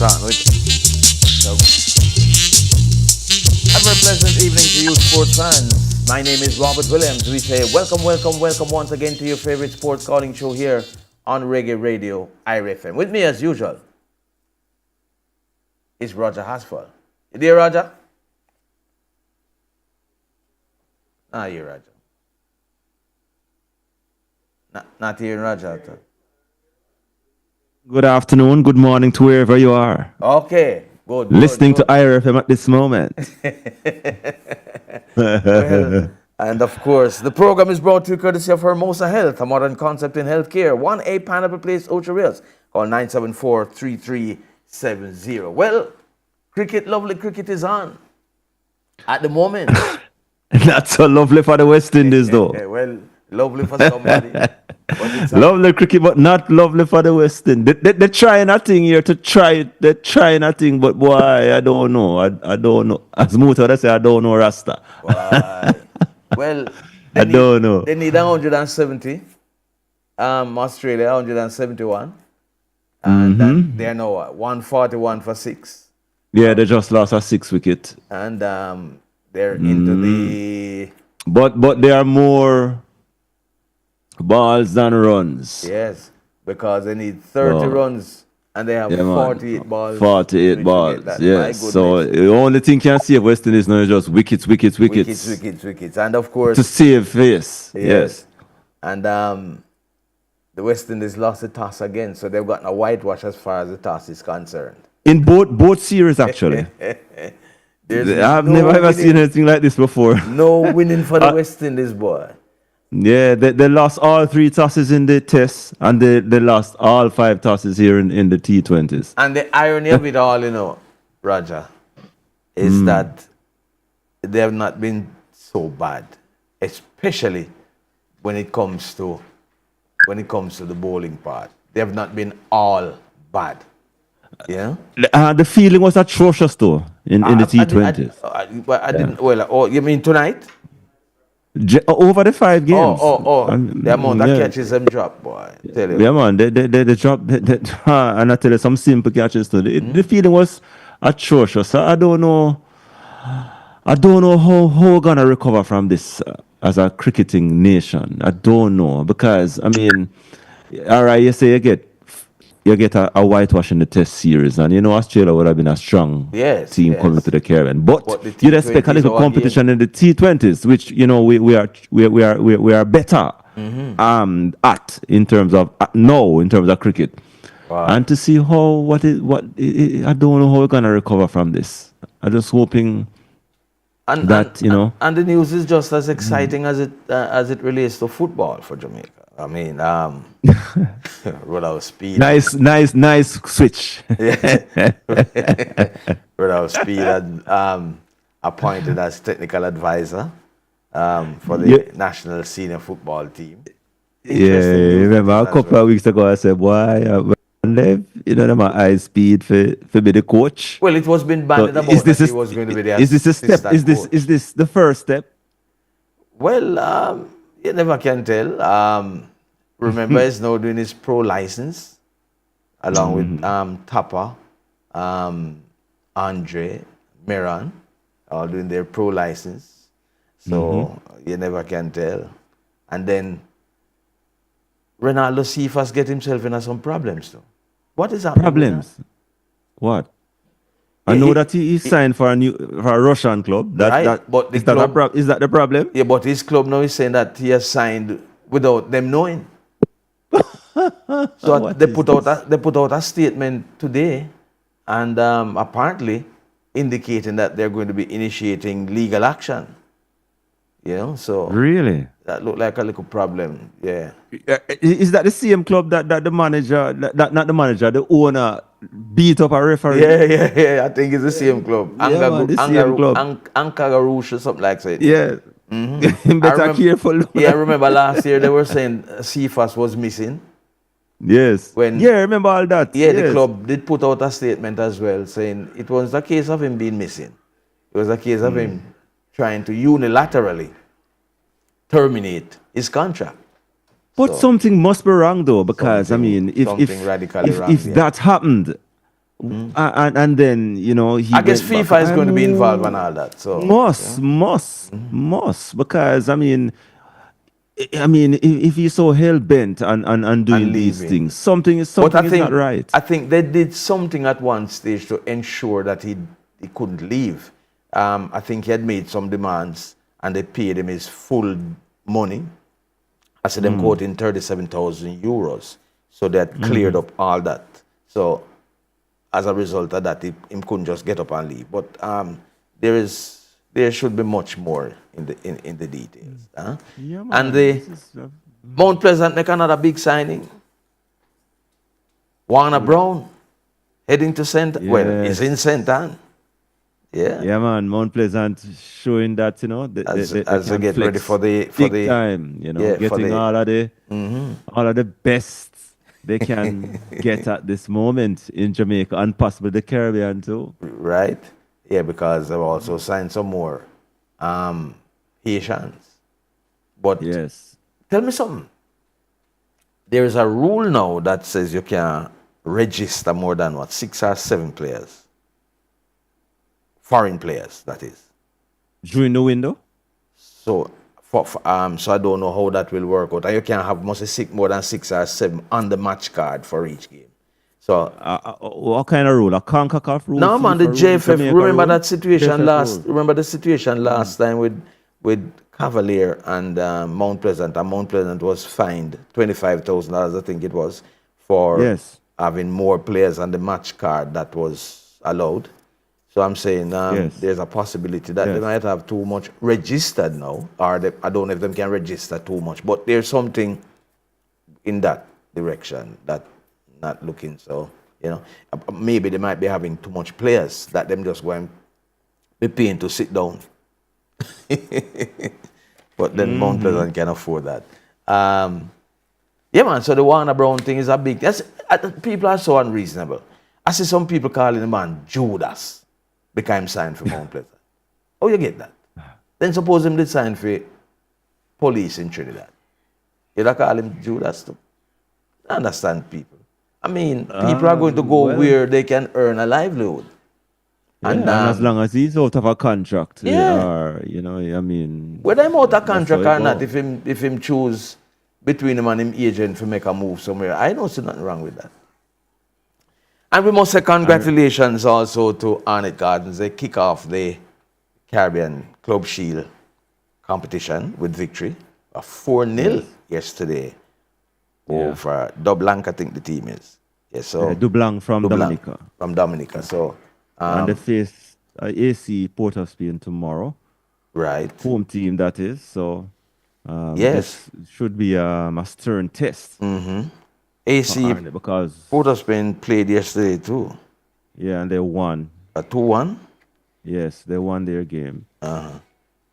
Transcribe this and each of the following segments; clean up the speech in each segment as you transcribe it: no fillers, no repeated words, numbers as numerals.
starting with. So, a very pleasant evening to you, sports fans. My name is Robert Williams. We say welcome, welcome, welcome once again to your favorite sports calling show here on Reggae Radio, IRFM. With me, as usual, is Roger Hasfall. You there, Roger? Ah, you, Roger. Not here, Roger. Good afternoon, good morning to wherever you are. Okay, good. Listening to IRFM at this moment. Well, and of course, the program is brought to you courtesy of Hermosa Health, a modern concept in healthcare. 1A Pineapple Place, Ocho Rios. Call 974-3370. Well, lovely cricket is on at the moment. Not so lovely for the West Indies, though. Well, lovely for somebody. Lovely cricket, but not lovely for the West Indies. They're trying a thing here to try it. They're trying a thing, but boy, I don't know. I don't know. As Muta say, I don't know Rasta. Well, I don't know. They need 170. Australia 171. And they're now 141 for 6. Yeah, they just lost a 6 wicket. And they're into the... But they are more balls than runs. Yes, because they need 30 runs and they have 48 balls. 48 balls, yes. So the only thing can save West Indies now is just wickets. And of course... To save face, yes. And the West Indies lost the toss again, so they've gotten a whitewash as far as the toss is concerned. In both series, actually. I've never ever seen anything like this before. No winning for the West Indies, boy. Yeah, they lost all 3 tosses in the test, and they lost all 5 tosses here in the T20s. And the irony of it all, Roger, is that they have not been so bad, especially when it comes to the bowling part. They have not been all bad. Yeah. The feeling was atrocious though in the T20s. I didn't. Well, you mean tonight? Over the 5 games. The amount of catches them drop, boy. Tell you. Yeah, man. They drop. And I tell you some simple catches too. The feeling was atrocious. I don't know how we're gonna recover from this as a cricketing nation. I don't know, because I mean, all right, you say you get a whitewash in the test series, and Australia would have been a strong team coming to the Caribbean. But you'd expect a little competition in the T20s, which we are better at in terms of cricket. Wow. And to see I don't know how we're gonna recover from this. I'm just hoping and the news is just as exciting as it relates to football for Jamaica. I mean, without speed. Nice switch. Without speed, appointed as technical advisor for the national senior football team. Remember a couple of weeks ago I said, boy, them are high speed for be the coach. Well, it was been bandied about that he was going to be the Is this a step? Is this the first step? Well, you never can tell. Remember, he's now doing his pro license along with Tapa, Andre, Miran, all doing their pro license. So you never can tell. And then Ronaldo Cephas get himself into some problems though. What is happening? Problems? What? I know that he signed for a Russian club. Is that the problem? Yeah, but his club now is saying that he has signed without them knowing. So they put out a statement today, and apparently indicating that they're going to be initiating legal action. So really, that looked like a little problem. Yeah. Is that the same club that the manager, the owner beat up a referee? Yeah. I think it's the same club. Club. Ankara Rouge or something like that. Yeah. Better careful. Yeah, I remember last year they were saying Cephas was missing. Yes. Remember all that. Yeah, the club did put out a statement as well saying it was a case of him being missing. It was a case of him trying to unilaterally terminate his contract. But something must be wrong though, because I mean, if radically wrong, that happened, And then, you know, he I guess went back. FIFA is going to be involved in all that. So Must, because I mean, if he's so hell bent on and doing these leaving. things, something is But not right. I think they did something at one stage to ensure that he couldn't leave. I think he had made some demands and they paid him his full money. I said them quoting 37,000 euros. So they had cleared up all that. So as a result of that, he couldn't just get up and leave. But there should be much more in the details. Huh? Yeah, And man. the This is, Mount Pleasant make another big signing. Warner Brown heading to well, he's in St. Anne. Yeah. yeah, man. Mount Pleasant showing that, you know, As they they can get ready flex for the big time, you know, yeah, for getting the- all of the best they can get at this moment in Jamaica and possibly the Caribbean too. right? Yeah, because they've also signed some more Haitians. But Yes. tell me something. There is a rule now that says you can register more than 6 or 7 players. Foreign players, that is. During the window? So so I don't know how that will work out. And you can have more than 6 or 7 on the match card for each game. So What kind of rule? A CONCACAF rule? no, man, the FIFA rule, JFF. Jamaica Remember rule? that situation JFF last. rule. Remember the situation last time with Cavalier and Mount Pleasant. And Mount Pleasant was fined $25,000, I think it was, for Yes. having more players on the match card that was allowed. So I'm saying Yes. there's a possibility that they Yes. might have too much registered now, or I don't know if they can register too much. But there's something in that direction that not looking so. You know, maybe they might be having too much players that them just going be paying to sit down. But then Mount Pleasant can afford that. Yeah, man. So the Warner Brown thing is a big. People are so unreasonable. I see some people calling the man Judas became signed for Mount Pleasant. Oh, you get that? Then suppose him did sign for police in Trinidad. You don't call him Judas too? I understand people. I mean, people are going to go well- where they can earn a livelihood. And as long as he's out of a contract, Yeah. or you know, I mean, Whether I'm out of that's contract how it or not, go. if him choose between him and him agent to make a move somewhere, I don't see nothing wrong with that. And we must say congratulations also to Arnett Gardens. They kick off the Caribbean Club Shield competition with victory. A 4-0 yesterday over Dublanc, I think the team is. Yes, so Dublanc from Dublanc Dominica. From Dominica. So And they face AC Port of Spain tomorrow. right. Home team, that is. So, Yes. this should be a stern test. AC Arnett, because, Port of Spain played yesterday too. yeah, and they won. A 2-1. Yes, they won their game.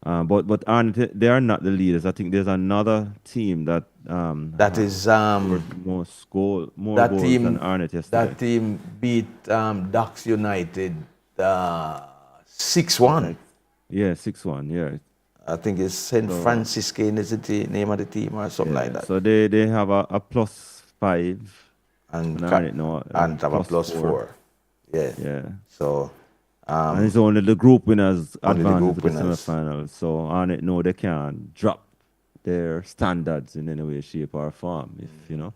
But Arnett, they are not the leaders. I think there's another team that That is more goals that team than Arnett yesterday. that team beat Ducks United 6-1. Yeah, 6-1. Yeah. I think it's St. Franciscan is the name of the team or something like that. So they have a +5 and Arnett no, and have a +4. Yeah. Yeah. So And it's only the group winners Only the advance group to the winners. semifinals. So Arnett know they can't drop their standards in any way, shape, or form. If you know.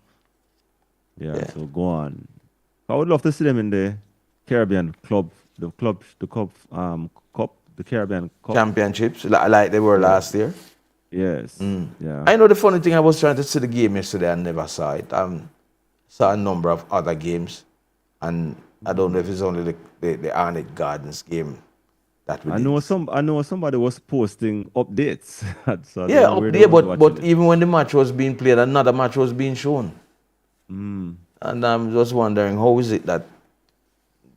Yeah. So go on. I would love to see them in the Caribbean Cup, the Caribbean Cup. championships like they were last year. Yes. Yeah. I know the funny thing, I was trying to see the game yesterday and never saw it. Saw a number of other games, and I don't know if it's only the Arnett Gardens game that we I did. know somebody was posting updates. So I Yeah, don't know up where they there, was but watching it. even when the match was being played, another match was being shown. And I'm just wondering, how is it that,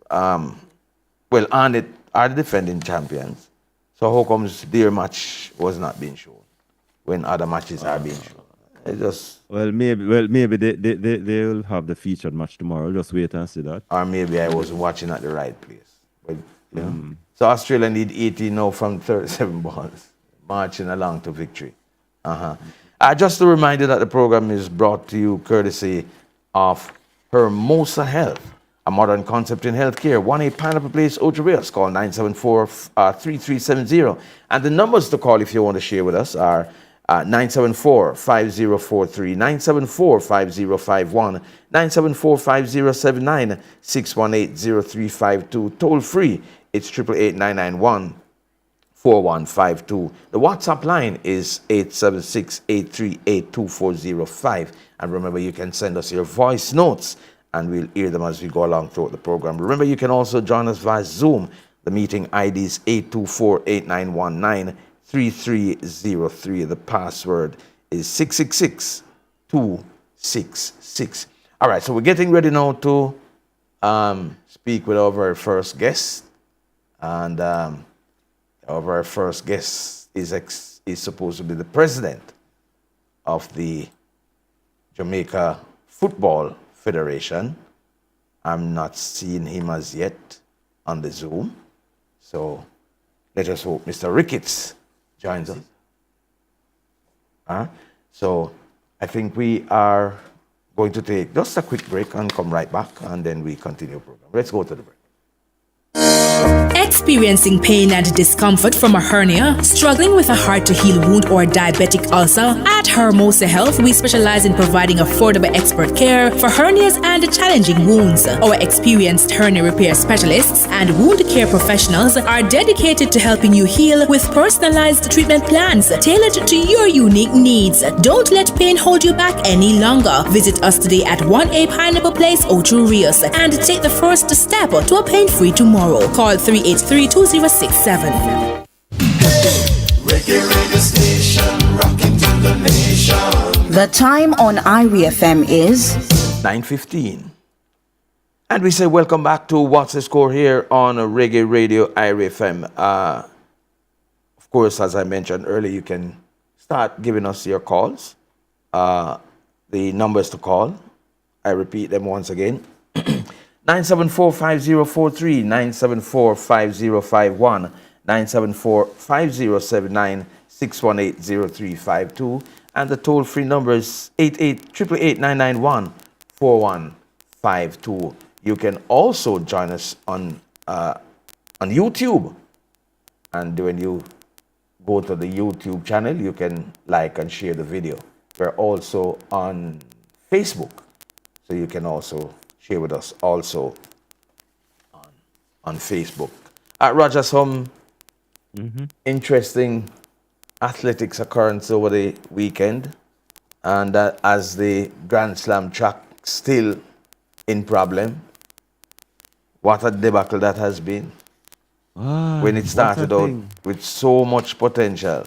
well, Arnett are the defending champions, so how comes their match was not being shown when other matches are being shown? It just, Maybe they will have the featured match tomorrow. Just wait and see that. or maybe I wasn't watching at the right place. But, you know. So Australia need 18 now from 37 balls, marching along to victory. Just to remind you that the program is brought to you courtesy of Hermosa Health, a modern concept in healthcare. 1A Pineapple Place, Ocho Rios. Call 974-3370. And the numbers to call if you want to share with us are 974-5043, 974-5051, 974-5079, 618-0352. Toll free, it's 888-991. 4152. The WhatsApp line is 876-838-2405. And remember, you can send us your voice notes and we'll hear them as we go along throughout the program. Remember, you can also join us via Zoom. The meeting ID is 824-8919-3303. The password is 666-266. All right, so we're getting ready now to speak with our very first guest. And our very first guest is supposed to be the president of the Jamaica Football Federation. I'm not seeing him as yet on the Zoom. So let us hope Mr. Ricketts joins us. So I think we are going to take just a quick break and come right back, and then we continue the program. Let's go to the break. Experiencing pain and discomfort from a hernia, struggling with a hard-to-heal wound or diabetic ulcer? At Hermosa Health, we specialize in providing affordable expert care for hernias and challenging wounds. Our experienced hernia repair specialists and wound care professionals are dedicated to helping you heal with personalized treatment plans tailored to your unique needs. Don't let pain hold you back any longer. Visit us today at 1A Pineapple Place, Ocho Rios, and take the first step to a pain-free tomorrow. Call 383-2067. Reggae radio station, rocking to the nation. The time on IRI FM is 9:15. And we say welcome back to What's the Score here on Reggae Radio IRI FM. Of course, as I mentioned earlier, you can start giving us your calls. The numbers to call, I repeat them once again. 974-5043, 974-5051, 974-5079, 618-0352, and the toll-free number is 888-991-4152. You can also join us on YouTube, and when you go to the YouTube channel, you can like and share the video. We're also on Facebook, so you can also share with us also on Facebook. Roger, some interesting athletics occurrence over the weekend, and as the Grand Slam track still in problem. What a debacle that has been. When it started out with so much potential.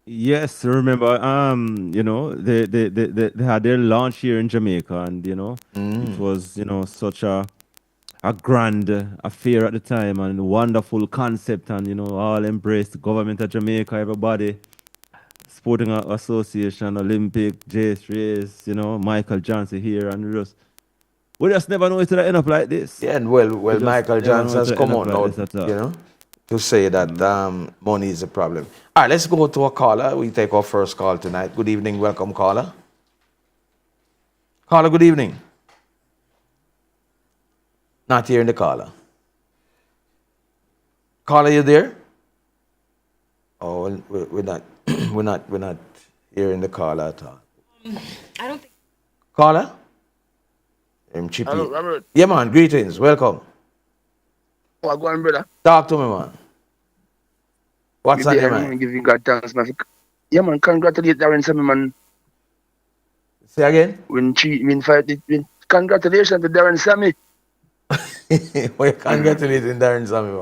Yes, remember, they had their launch here in Jamaica, and it was, such a grand affair at the time, and wonderful concept, and all embraced the government of Jamaica, everybody, Sporting Association, Olympic, JS, Michael Johnson here, and we just never know it would end up like this. Yeah, and well, Michael Johnson has come out now, to say that money is a problem. All right, let's go to a caller. We take our first call tonight. Good evening. Welcome, caller. Caller, good evening. Not hearing the caller. Caller, you there? Oh, we're not. we're not hearing the caller at all. I don't think. Caller. Chippy. Hello, Robert. Yeah, man. Greetings. Welcome. Oh, go on, brother. Talk to me, man. What's on your I'm mind? give you God thanks, man. Yeah, man. Congratulate Darren Sammy, man. Say again? Congratulations to Darren Sammy. Well, congratulating Darren Sammy,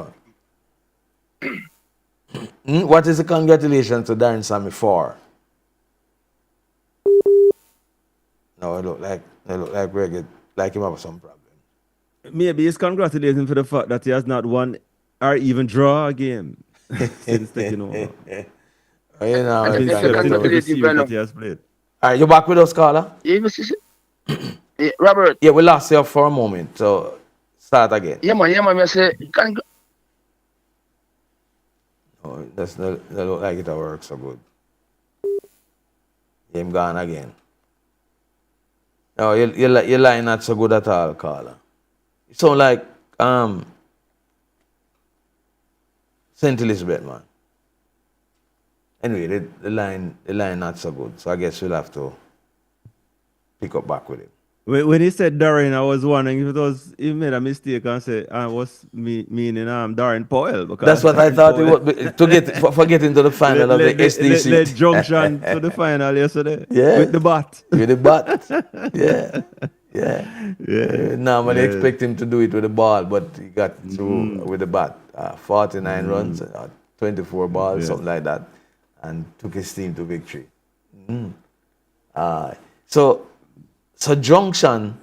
man. What is the congratulations to Darren Sammy for? No, it look like Reggae, like him have some problem. Maybe he's congratulating for the fact that he has not won or even draw a game since taking over. That he has played. All right, you back with us, caller? Yeah, Robert. Yeah, we lost you for a moment, so start again. Yeah, man. I say, Oh, it doesn't look like it works so good. Him gone again. No, your line not so good at all, caller. So like St. Elizabeth, man. Anyway, the line not so good. So I guess we'll have to pick up back with it. When he said Darren, I was wondering if he made a mistake and said I was meaning Darren Powell. Because That's what I Darren thought it Powell would be, for getting to the final of the SDC. led Junction to the final yesterday. Yeah. With the bat. With the bat. Yeah. Normally expect him to do it with the ball, but he got through with the bat. 49 runs, 24 balls, something like that, and took his team to victory. So Junction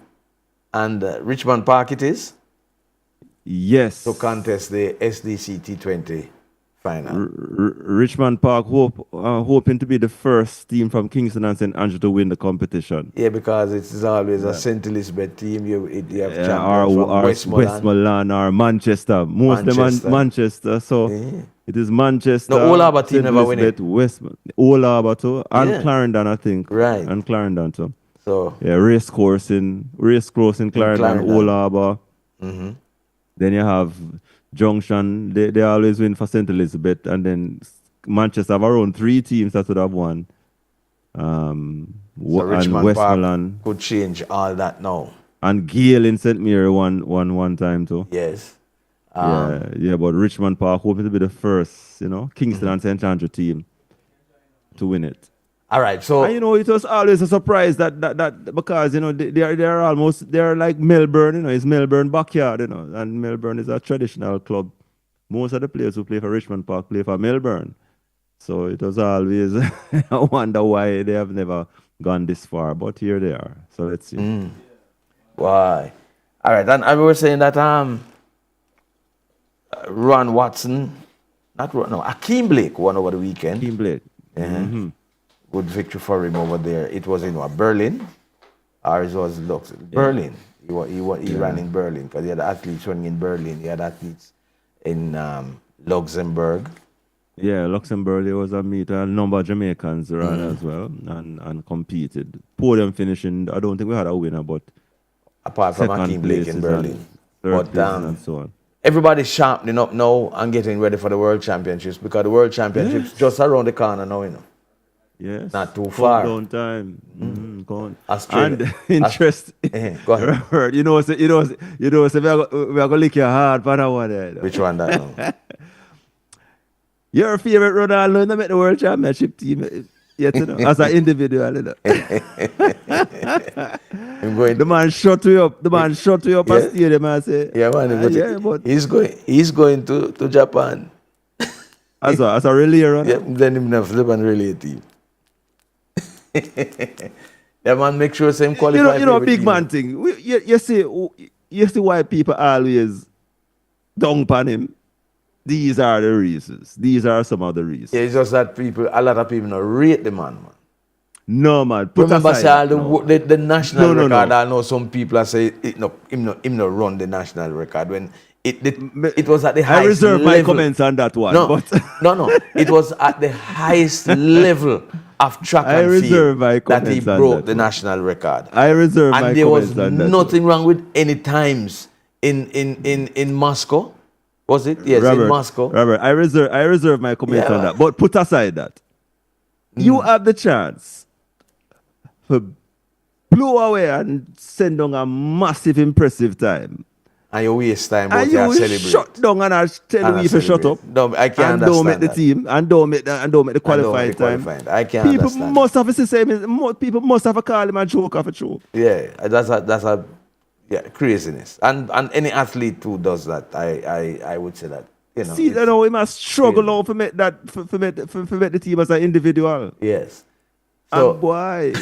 and Richmond Park it is Yes. to contest the SDC T20 final. Richmond Park hoping to be the first team from Kingston and St. Andrew to win the competition. Yeah, because it is always a St. Elizabeth team. You have champions Or from Westmoreland. or Manchester. Most of them Manchester. So it is Manchester. No, Old Harbour team St. never win it. Westmore, Old Harbour too. And Yeah. Clarendon, I think. Right. And Clarendon too. So Yeah, racecourse in Clarendon, Clarendon. Old Harbour. Then you have Junction. They always win for St. Elizabeth. And then Manchester have around 3 teams that would have won. So And Richmond Westmoreland. Park could change all that now. And Gale in St. Mary won one time too. Yes. Yeah, but Richmond Park hoping to be the first, Kingston and St. Andrew team to win it. All right. So And it was always a surprise that because they're like Melbourne, it's Melbourne backyard, and Melbourne is a traditional club. Most of the players who play for Richmond Park play for Melbourne. So it was always I wonder why they have never gone this far, but here they are. So let's see. why? All right. And I was saying that Ron Watson, Akeem Blake won over the weekend. Team Blake. Good victory for him over there. It was in Berlin, or it was Berlin. He ran in Berlin because he had athletes running in Berlin. He had athletes in Luxembourg. Yeah, Luxembourg, there was a meet. A number of Jamaicans ran as well and competed. Podium finishing, I don't think we had a winner, but Apart from second Akeem Blake places in Berlin. and third But places and so on. everybody's sharpening up now and getting ready for the World Championships because the World Championships just around the corner now, Yes. Not too far. Countdown time. Australia. And interest. Go ahead. Robert, we are going to lick your heart for that one. Which one that now? Your favorite Ronaldo in the World Championship team. As an individual. I'm going The man shut you up. The man shut you up at stadium and say, Yeah, man. but He's going to Japan. as a relay runner. Yeah, then him have flip and relay team. Yeah, man, make sure same qualify. You know, big man thing. You see why people always dunk on him. These are the reasons. These are some of the reasons. Yeah, it's just that a lot of people don't rate the man. No, man. Put Remember, aside say the national No, record. no. I know some people are say him no run the national record when it was at the highest I reserve my level. comments on that one. No, but no. It was at the highest level of track I and reserve my field that he comments on broke that the one. national record. I reserve my And there was comments on that. nothing wrong with any times in Moscow. Was it? Yes, Robert, in Moscow. Robert, I reserve my comments Yeah, on man. that. But put aside that. You have the chance to blow away and send on a massive, impressive time. And you waste time, but And you you are will celebrate. shut down and I tell And I you to shut celebrate. up. No, I can't And don't make understand the that. team and don't make the qualifying time. I can't People understand. must have to say people must have a call him a joke of a show. Yeah, that's a craziness. And any athlete who does that, I would say that. See, you know, he must struggle now for make the team as an individual. Yes. And So boy,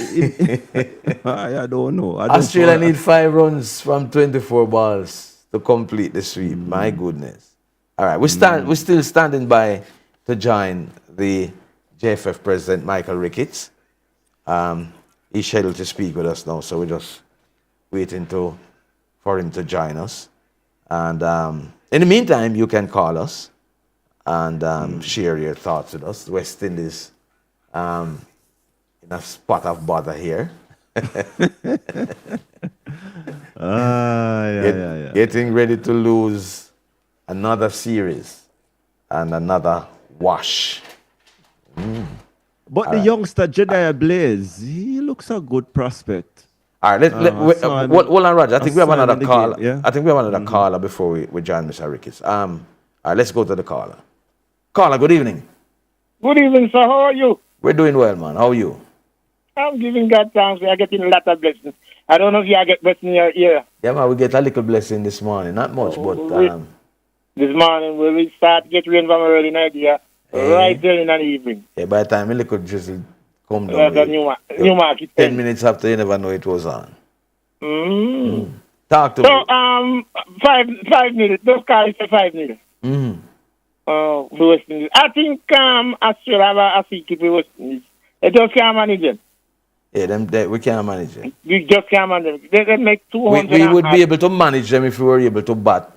I don't know. Australia need 5 runs from 24 balls to complete the sweep. My goodness. All right, we're still standing by to join the JFF President Michael Ricketts. He's scheduled to speak with us now, so we're just waiting for him to join us. And in the meantime, you can call us and share your thoughts with us. West Indies in a spot of bother here. Yeah. Getting ready to lose another series and another wash. But the youngster Jediah Blaze, he looks a good prospect. All right, I saw him hold on, Roger. I think we have saw him another in the caller. game, yeah? I think we have another caller before we join Mr. Ricketts. All right, let's go to the caller. Caller, good evening. Good evening, sir. How are you? We're doing well, man. How are you? I'm giving God thanks. We are getting a lot of blessings. I don't know if you are getting blessings in your ear. Yeah, man, we get a little blessing this morning. Not much, but This morning, we will start to get rain from early night here, right there in the evening. yeah, by the time a little drizzle come That's down, the new market. 10 minutes after, you never know it was on. Mm. Talk to So, me. 5 minutes. Those cars for 5 minutes. Mm. The West Indies. I think Australia have a secret with West Indies. They just can't manage them. Yeah, we can't manage it. We just can't manage them. They make 200. We would be able to manage them if we were able to bat.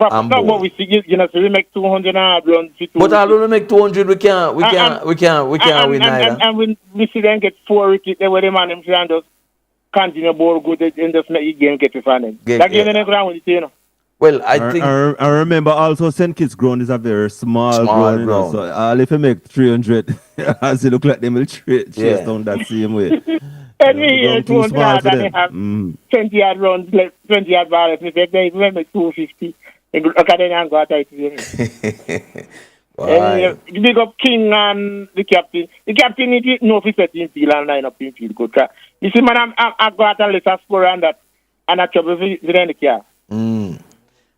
No, but we see, so we make 200 runs. But although we make 200, we can't win either. And when we see them get 4 wickets, they were the man them and just continue ball good and just make the game get to fun. That game they never win it, you know. Well, I think I remember also St. Kitts ground is a very small ground. You know, so if you make 300, as it look like they will chase down that same way. And we here 200 yards and they have 20 yard runs, 20 yard balls. If they make 250, look at them and go out to them. Big up King and the captain. The captain need no if set in field and line up in field good. You see, man, I got a little score on that and I trouble with the car.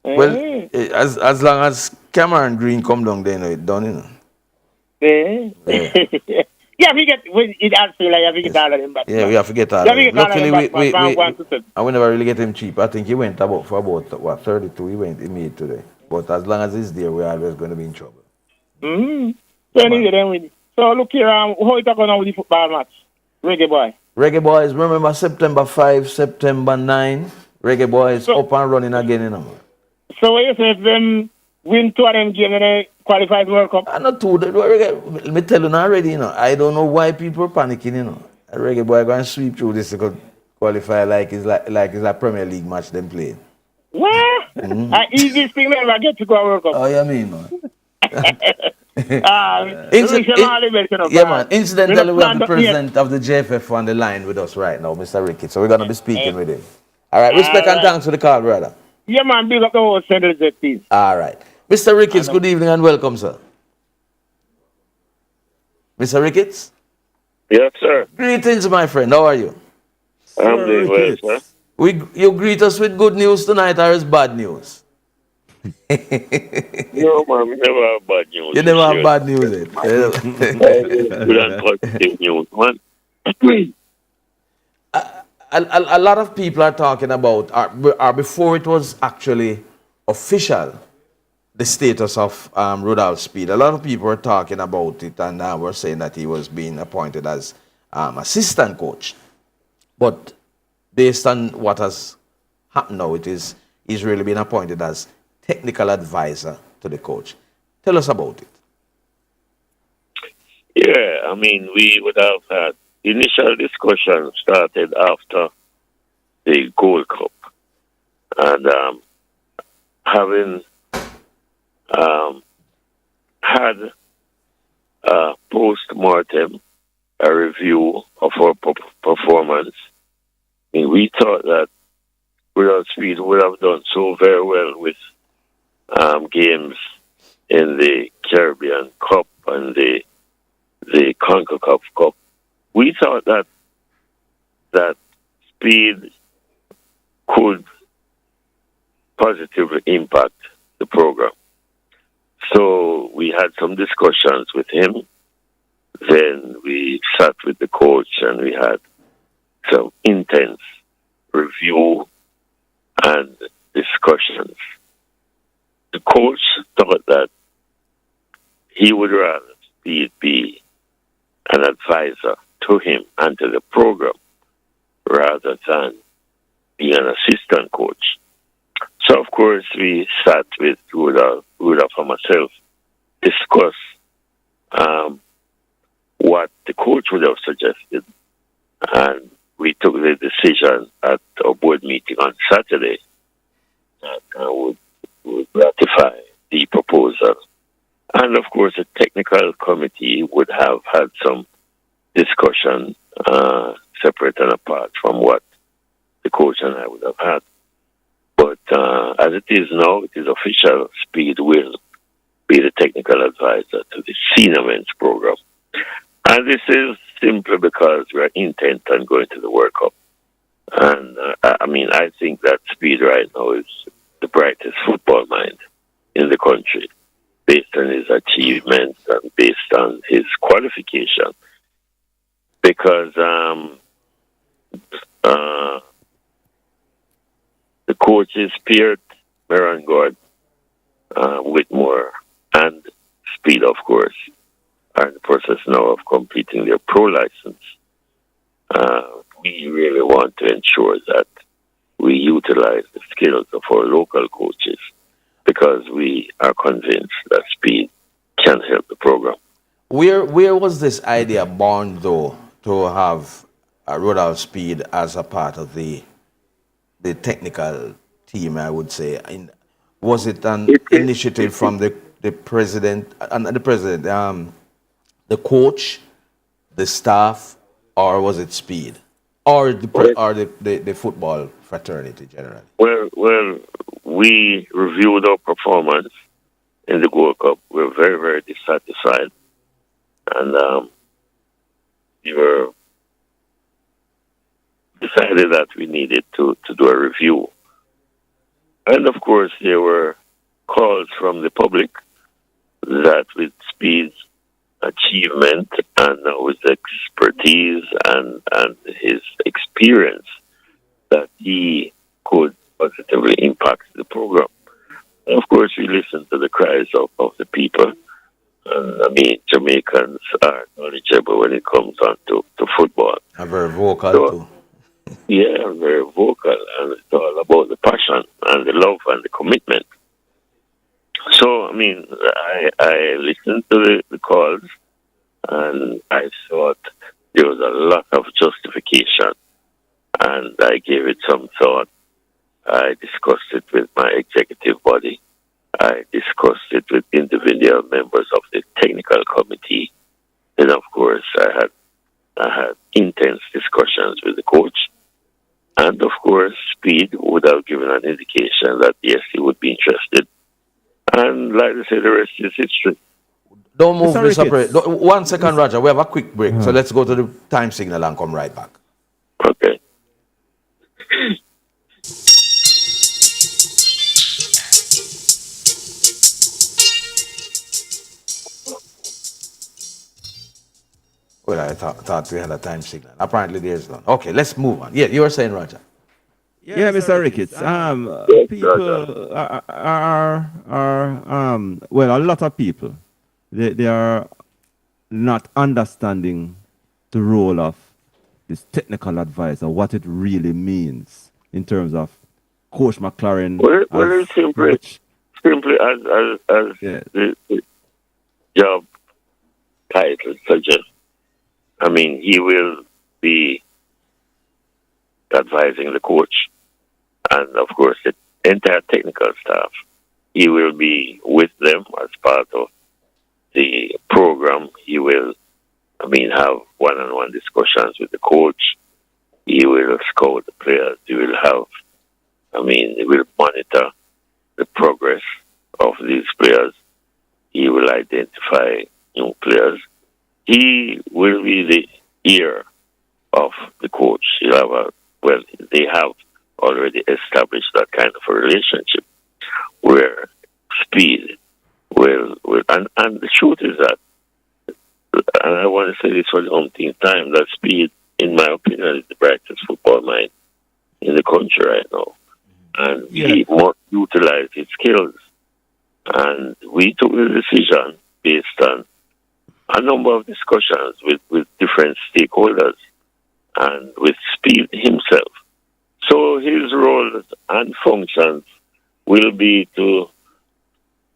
Well, as long as Cameron Green come down there, it's done, you know. Yeah, we get it also like we get all of them back. Yeah, we have to get all of them. Luckily, we never really get him cheap. I think he went for about 32. He made today. But as long as he's there, we're always going to be in trouble. So look here, how it going on with the football match? Reggae Boy. Reggae Boys, remember September 5, September 9. Reggae Boys up and running again, you know. So what you say if them win 2 of them games and they qualify the World Cup? I'm not too. Let me tell you already, you know. I don't know why people are panicking, you know. A Reggae Boy going to sweep through this to qualify like it's a Premier League match them playing. What? Easiest thing ever get to go World Cup. Oh, yeah, mean, man. Man. Incidentally, we have the president of the JFF on the line with us right now, Mr. Ricketts. So we're going to be speaking with him. All right, respect and thanks for the call, brother. Yeah, man, big up the whole Central Z team. All right. Mr. Ricketts, good evening and welcome, sir. Mr. Ricketts? Yes, sir. Greetings, my friend. How are you? I'm doing well, sir. You greet us with good news tonight or is bad news? No, man, we never have bad news. You never have bad news, eh? Good and positive news, man. A lot of people are talking about, before it was actually official, the status of Rudolph Speed. A lot of people were talking about it and were saying that he was being appointed as assistant coach. But based on what has happened now, he's really been appointed as technical advisor to the coach. Tell us about it. Yeah, I mean, we would have had initial discussion started after the Gold Cup. And having had a post-mortem, a review of our performance, I mean, we thought that Rudolph Speed would have done so very well with games in the Caribbean Cup and the CONCACAF Cup. We thought that Speed could positively impact the program. So we had some discussions with him. Then we sat with the coach and we had some intense review and discussions. The coach thought that he would rather Speed be an advisor to him and to the program rather than be an assistant coach. So, of course, we sat with Rudolph and myself, discuss what the coach would have suggested, and we took the decision at our board meeting on Saturday that would ratify the proposal. And of course, the technical committee would have had some discussion separate and apart from what the coach and I would have had. But as it is now, it is official. Speed will be the technical advisor to the senior men's program. And this is simply because we're intent on going to the World Cup. And I think that Speed right now is the brightest football mind in the country, based on his achievements and based on his qualification. Because the coaches, Peart, Merangord, Whitmore, and Speed, of course, are in the process now of completing their pro license. We really want to ensure that we utilize the skills of our local coaches because we are convinced that Speed can help the program. Where was this idea born, though, to have Rodolph Speed as a part of the technical team, I would say? Was it an initiative from the president, the coach, the staff, or was it Speed? Or the football fraternity generally? Well, we reviewed our performance in the Gold Cup. We're very, very dissatisfied. And we were decided that we needed to do a review. And of course, there were calls from the public that with Speed's achievement and his expertise and his experience, that he could positively impact the program. And of course, we listened to the cries of the people. Jamaicans are knowledgeable when it comes on to football. And very vocal, too. Yeah, very vocal, and it's all about the passion and the love and the commitment. So, I listened to the calls, and I thought there was a lot of justification, and I gave it some thought. I discussed it with my executive body. I discussed it with individual members of the technical committee. And of course, I had intense discussions with the coach. And of course, Speed would have given an indication that yes, he would be interested. And like I said, the rest is history. Don't move, Mr. President. 1 second, Roger. We have a quick break. So let's go to the time signal and come right back. Okay. Well, I thought we had a time signal. Apparently, there's none. Okay, let's move on. Yeah, you were saying, Roger. Yeah, Mr. Ricketts. People a lot of people, they are not understanding the role of this technical advisor, what it really means in terms of Coach McLaren. Well, simply as the job title suggests. He will be advising the coach and, of course, the entire technical staff. He will be with them as part of the program. He will, have one-on-one discussions with the coach. He will scout the players. He will he will monitor the progress of these players. He will identify new players. He will be the ear of the coach. They have already established that kind of a relationship where Speed will and the truth is that, and I want to say this for the umpteenth time, that Speed, in my opinion, is the brightest football mind in the country right now. And he must utilize his skills. And we took the decision based on a number of discussions with different stakeholders and with Speed himself. So his roles and functions will be to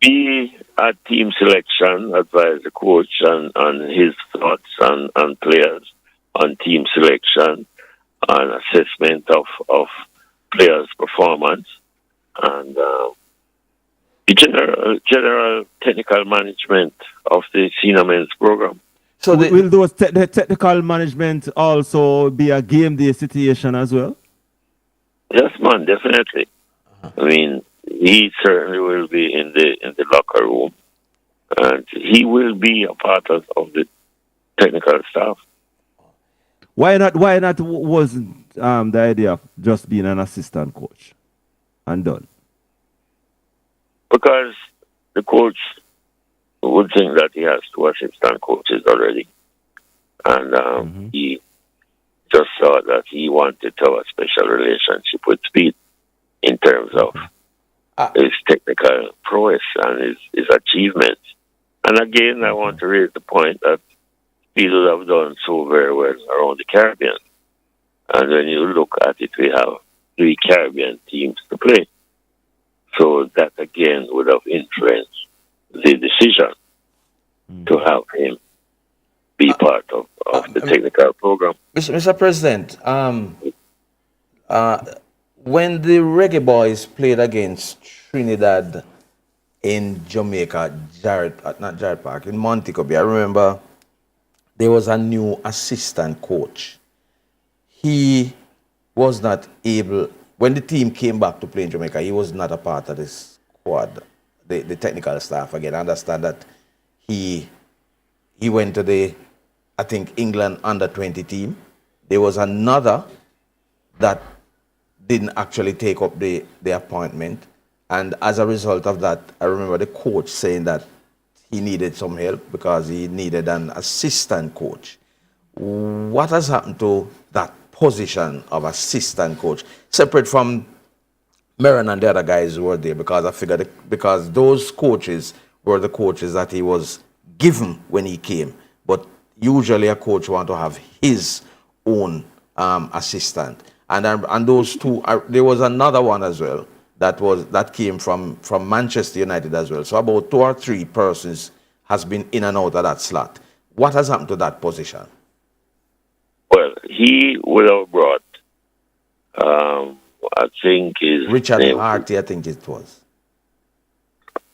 be at team selection, advise the coach on his thoughts on players, on team selection, an assessment of players' performance and the general technical management of the senior men's program. So will those the technical management also be a game day situation as well? Yes, man, definitely. I mean, he certainly will be in the locker room, and he will be a part of the technical staff. Why not wasn't the idea of just being an assistant coach and done? Because the coach would think that he has two assistant coaches already, and he just thought that he wanted to have a special relationship with Speed in terms of his technical prowess and his achievements. And again, I want to raise the point that Speed would have done so very well around the Caribbean. And when you look at it, we have 3 Caribbean teams to play. So that again would have influenced the decision to have him be part of the technical program. Mr. President, when the Reggae Boys played against Trinidad in Jamaica, not Jarrett Park, in Montego Bay, I remember there was a new assistant coach. He was not able, when the team came back to play in Jamaica, he was not a part of the squad, the technical staff. Again, I understand that he went to the, I think, England under-20 team. There was another that didn't actually take up the appointment. And as a result of that, I remember the coach saying that he needed some help because he needed an assistant coach. What has happened to that position of assistant coach, separate from Merron and the other guys who were there? Because I figured because those coaches were the coaches that he was given when he came. But usually a coach wants to have his own assistant. And those two, there was another one as well that came from Manchester United as well. So about 2 or 3 persons has been in and out of that slot. What has happened to that position? Well, he would have brought, I think his Richard name, Harty, I think it was.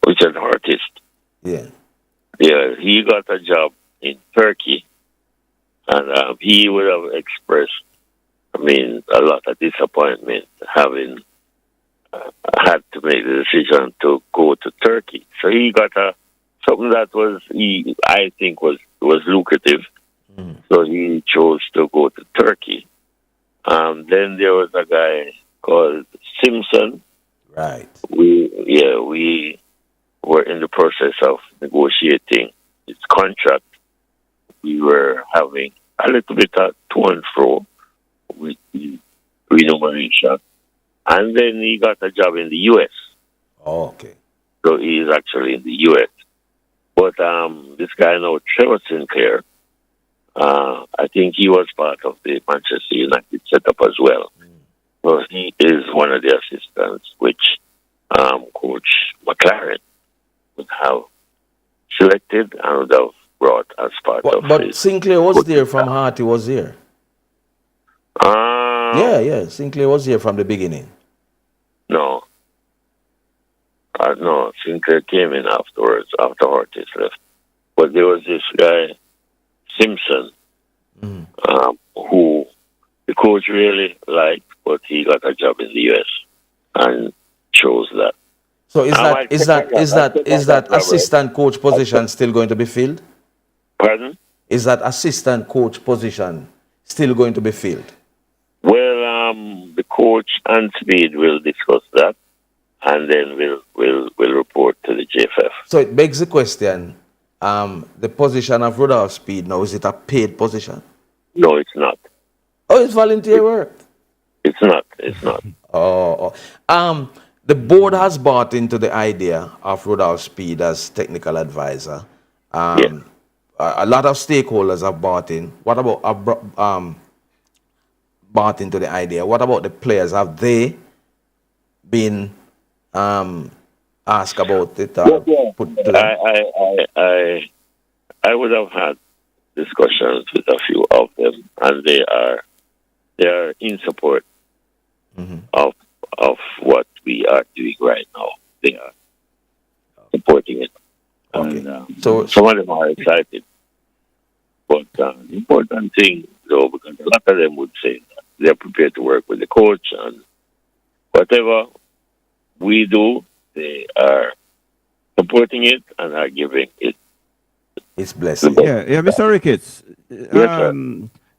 Richard Artist. Yeah. Yeah, he got a job in Turkey, and he would have expressed, a lot of disappointment having had to make the decision to go to Turkey. So he got something that I think was lucrative. So he chose to go to Turkey. Then there was a guy called Simpson. Right. We were in the process of negotiating his contract. We were having a little bit of to and fro with the remuneration. And then he got a job in the U.S. Oh, okay. So he is actually in the U.S. But this guy now, Trevor Sinclair, I think he was part of the Manchester United setup as well. So he is one of the assistants which Coach McLaren would have selected and would have brought as part of But his... Sinclair was there from Harty was there. Yeah, Sinclair was here from the beginning. No. No, Sinclair came in afterwards, after Ortiz left. But there was this guy, Simpson, who the coach really liked, but he got a job in the U.S. and chose that. So is that assistant coach position still going to be filled? Pardon? Is that assistant coach position still going to be filled? Well, the coach and Speed will discuss that, and then we'll report to the JFF. So it begs the question: the position of Rudolph Speed now, is it a paid position? No, it's not. Oh, it's volunteer work. It's not. It's not. The board has bought into the idea of Rudolph Speed as technical advisor. Yes. A lot of stakeholders have bought in. What about bought into the idea? What about the players? Have they been asked about it? Put to them? I would have had discussions with a few of them, and they are they are in support Mm-hmm. of what we are doing right now. They are supporting it. Okay. And So some of them are excited. But the important thing, though, because a lot of them would say that they're prepared to work with the coach and whatever we do, they are supporting it and are giving it. it's blessing. Yeah, Mr. Ricketts. Yes, sir.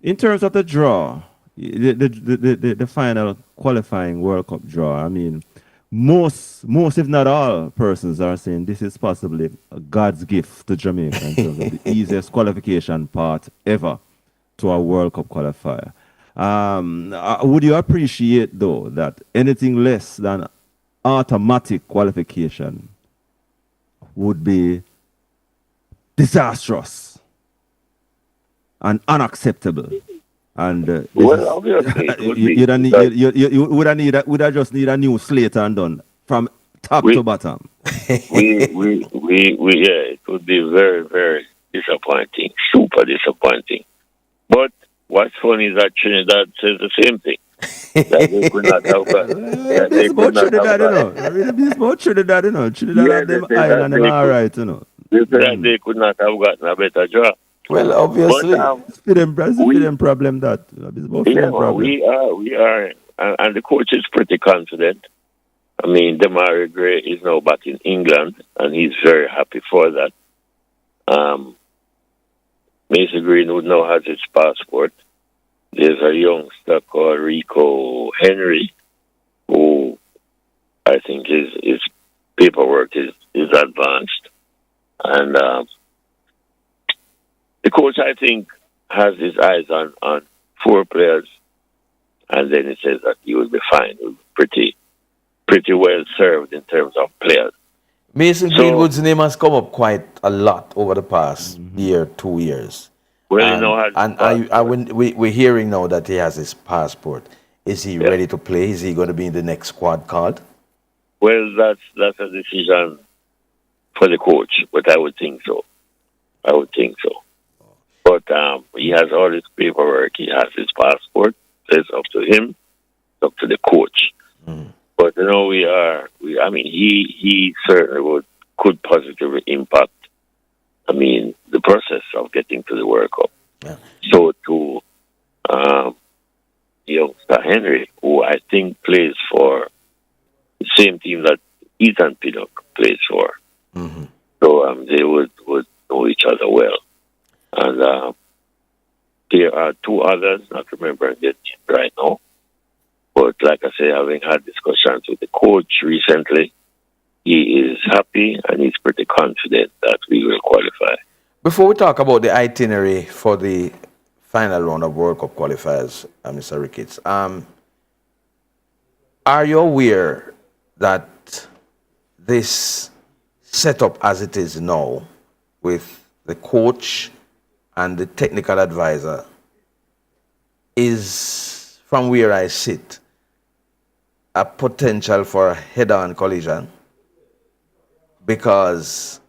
In terms of the draw, the final qualifying World Cup draw, I mean, most, if not all, persons are saying this is possibly a God's gift to Jamaica in terms of the easiest qualification part ever to a World Cup qualifier. Would you appreciate, though, that anything less than automatic qualification would be disastrous and unacceptable? And Well, obviously, it would be. you don't need, you would have just need a new slate and done from top We- to bottom. Yeah, it would be very, very disappointing, super disappointing. But what's funny is that Trinidad says the same thing. That they could not have got. Yeah, they It's could about not have Trinidad, you got. know. It's about Trinidad, you know. Trinidad Yeah, and them they said that island, them they all could- right, you know. They said that they could not have gotten a better draw. Well, But obviously. It's for them, it's for We- them problem that. It's about for yeah, them well, problem. we are, and the coach is pretty confident. I mean, Demarai Gray is now back in England, and he's very happy for that. Mason Greenwood now has his passport. There's a youngster called Rico Henry, who I think his paperwork is advanced. And the coach, I think, has his eyes on 4 players, and then he says that he will be fine. He'll be pretty well served in terms of players. Mason So- Greenwood's name has come up quite a lot over the past year, 2 years. Well, And, you know, we're hearing now that he has his passport. Is he Yeah. ready to play? Is he going to be in the next squad called? well, that's a decision for the coach, but I would think so. But he has all his paperwork. He has his passport. So it's up to him. It's up to the coach. But you know, I mean, he certainly could positively impact. I mean, the process of getting to the World Cup. Yeah. So to youngster Henry, who I think plays for the same team that Ethan Pinnock plays for. So they would know each other well. And there are 2 others, not remembering their name right now. But like I say, having had discussions with the coach recently, he is happy and he's pretty confident that we will qualify. Before we talk about the itinerary for the final round of World Cup qualifiers, Mr. Ricketts, are you aware that this setup as it is now with the coach and the technical advisor is, from where I sit, a potential for a head-on collision? Because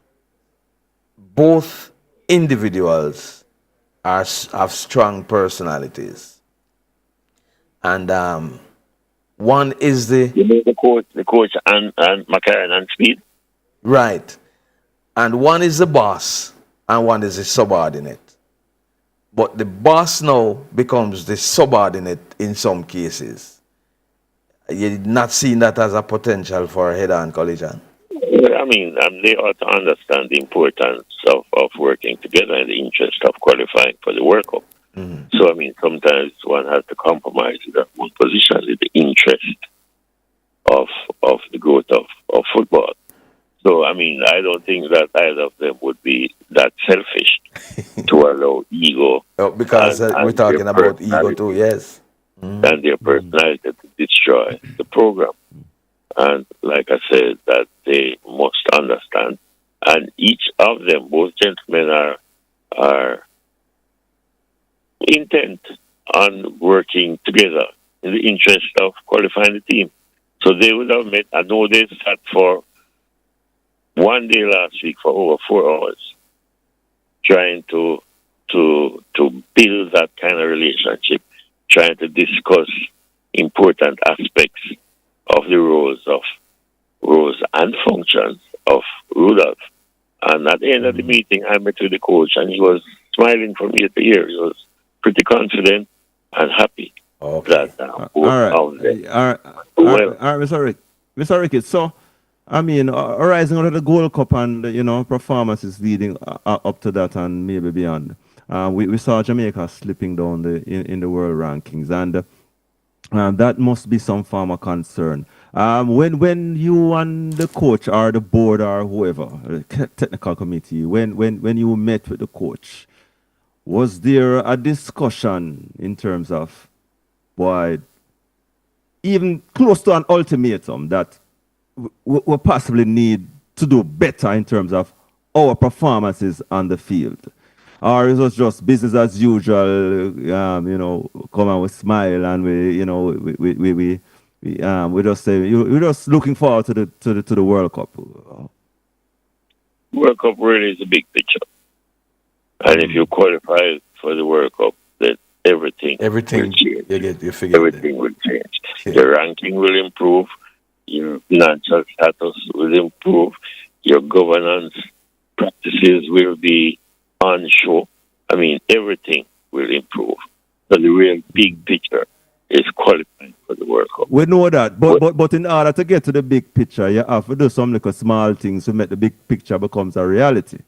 both individuals have strong personalities, and one is the You know the coach and McCarron and Speed. right, and one is the boss, and one is the subordinate. But the boss now becomes the subordinate in some cases. You're not seeing that as a potential for a head-on collision? Well, I mean, they ought to understand the importance of working together in the interest of qualifying for the World Cup. So, I mean, sometimes one has to compromise that one position in the interest of the growth of football. So, I mean, I don't think that either of them would be that selfish to allow ego. Because and we're talking their about ego personality- too, yes. And their personality to destroy the program. And like I said, that they must understand. And each of them, both gentlemen, are intent on working together in the interest of qualifying the team. So they would have met. I know they sat for one day last week for over 4 hours, trying to build that kind of relationship, trying to discuss important aspects of the roles and functions of Rudolph. And at the end of the meeting, I met with the coach, and he was smiling from ear to ear. He was pretty confident and happy that both of them. All right, Mr. Ricketts. So, I mean, arising out of the Gold Cup and, performances leading up to that and maybe beyond, we saw Jamaica slipping down in the world rankings, and that must be some form of concern. When you and the coach or the board or whoever, the technical committee, when you met with the coach, was there a discussion in terms of, boy, even close to an ultimatum that we possibly need to do better in terms of our performances on the field? Or it was just business as usual, come and we smile and we just say we're just looking forward to the World Cup. World Cup really is a big picture. And if you qualify for the World Cup, then everything will change. You figure everything will change. Your ranking will improve, your financial status will improve, your governance practices will be on show. I mean, everything will improve. So the real big picture is qualifying for the World Cup. We know that, but in order to get to the big picture, you have to do some little small things to make the big picture becomes a reality.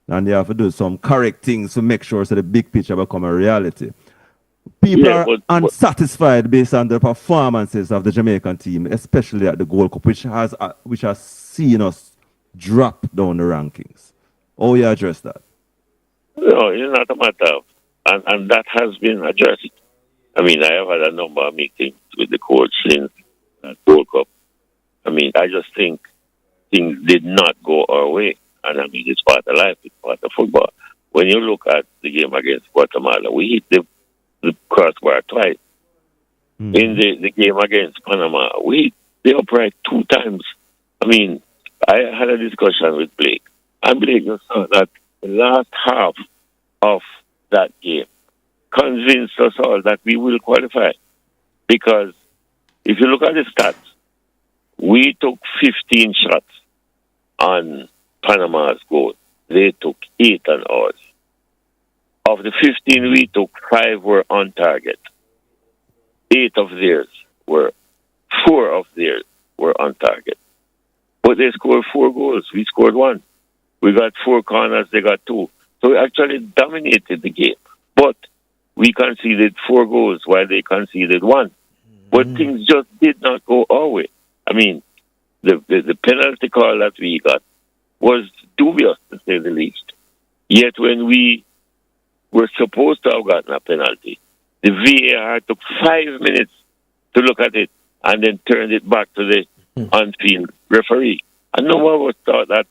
And you have to do some correct things to make sure so the big picture become a reality. People are unsatisfied based on the performances of the Jamaican team, especially at the Gold Cup, which has seen us drop down the rankings. How you address that? No, it's not a matter of, and that has been addressed. I mean, I have had a number of meetings with the coach since that World Cup. I mean, I just think things did not go our way. And I mean, it's part of life, it's part of football. When you look at the game against Guatemala, we hit the crossbar twice. Mm-hmm. In the game against Panama, we hit the upright 2 times. I mean, I had a discussion with Blake, and Blake just saw that the last half of that game convinced us all that we will qualify. Because if you look at the stats, we took 15 shots on Panama's goal. They took 8 on ours. Of the 15 we took, 5 were on target. 4 of theirs were on target. But they scored 4 goals. We scored 1. We got 4 corners, they got 2. So we actually dominated the game. But we conceded 4 goals while they conceded 1. But things just did not go our way. I mean, the penalty call that we got was dubious, to say the least. Yet when we were supposed to have gotten a penalty, the VAR took 5 minutes to look at it and then turned it back to the on-field referee. And no one was thought that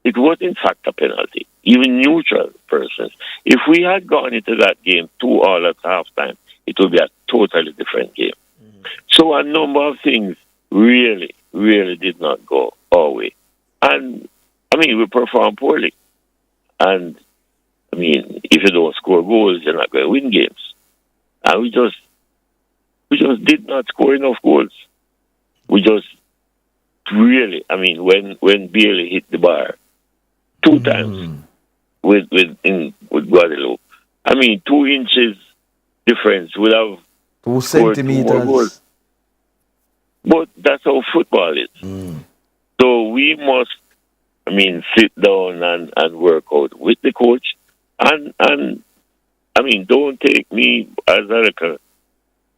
it was in fact a penalty, even neutral persons. If we had gone into that game 2-2 at halftime, it would be a totally different game. So a number of things really, really did not go our way. And I mean, we performed poorly. And, I mean, if you don't score goals, you're not going to win games. And we just did not score enough goals. We just really, I mean, when Bailey hit the bar 2 times with Guadeloupe, I mean, 2 inches difference would have 2 centimeters. But that's how football is. So we must, I mean, sit down and work out with the coach. And I mean, don't take me as a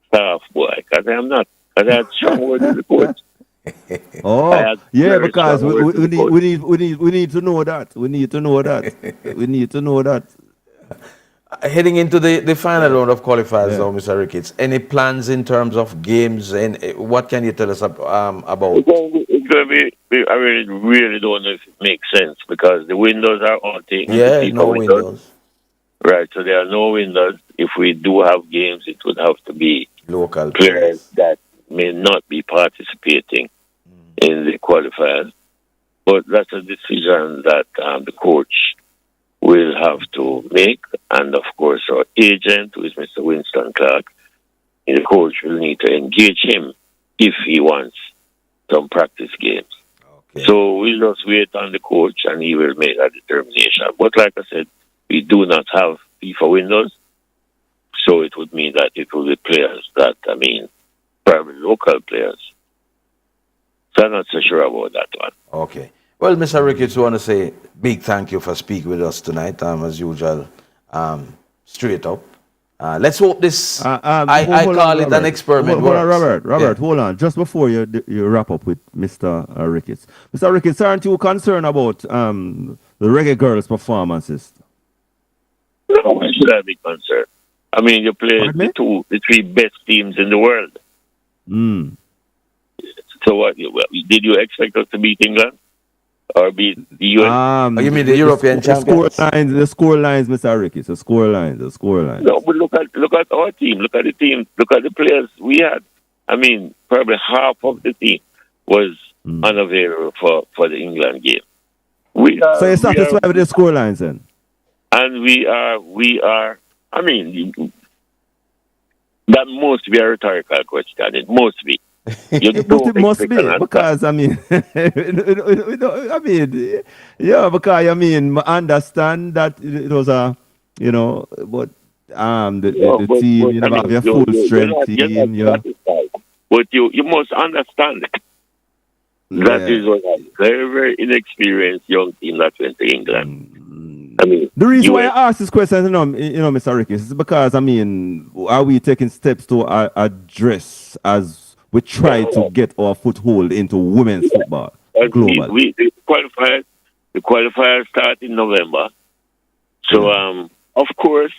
staff boy, because I am not. Because I had strong words with the coach. Oh, yeah, because we need to know that. We need to know that. Heading into the final round of qualifiers, now, Mr. Ricketts, any plans in terms of games, and what can you tell us about? It's going to be, I really don't know if it makes sense, because the windows are all taken. Yeah, no windows. Right, so there are no windows. If we do have games, it would have to be local players that may not be participating in the qualifiers. But that's a decision that the coach will have to make. And, of course, our agent, who is Mr. Winston Clark, the coach will need to engage him if he wants some practice games. Okay. So we'll just wait on the coach and he will make a determination. But like I said, we do not have FIFA windows. So it would mean that it will be players that, probably local players. So I'm not so sure about that one. Okay. Well, Mr. Ricketts, we want to say big thank you for speaking with us tonight. As usual, straight up. Let's hope this, I call it an experiment. Hold on, Robert, hold on. Just before you wrap up with Mr. Ricketts. Mr. Ricketts, aren't you concerned about the Reggae Girls' performances? No, why should I be concerned? You play the three best teams in the world. So what? Did you expect us to beat England? Or beat the US? You mean the European champions? The score lines, Mr. Ricketts. The score lines. No, but look at our team. Look at the team. Look at the players we had. Probably half of the team was unavailable for the England game. So you're satisfied with the score lines then? And we are. That must be a rhetorical question. It must be. It must be because I understand that it was a but the team you have your full strength team. But you must understand that is a very, very inexperienced young team that went to England. The reason why I asked this question, Mr. Ricketts, is because are we taking steps to address as we try to get our foothold into women's football globally? The qualifiers start in November. So, of course,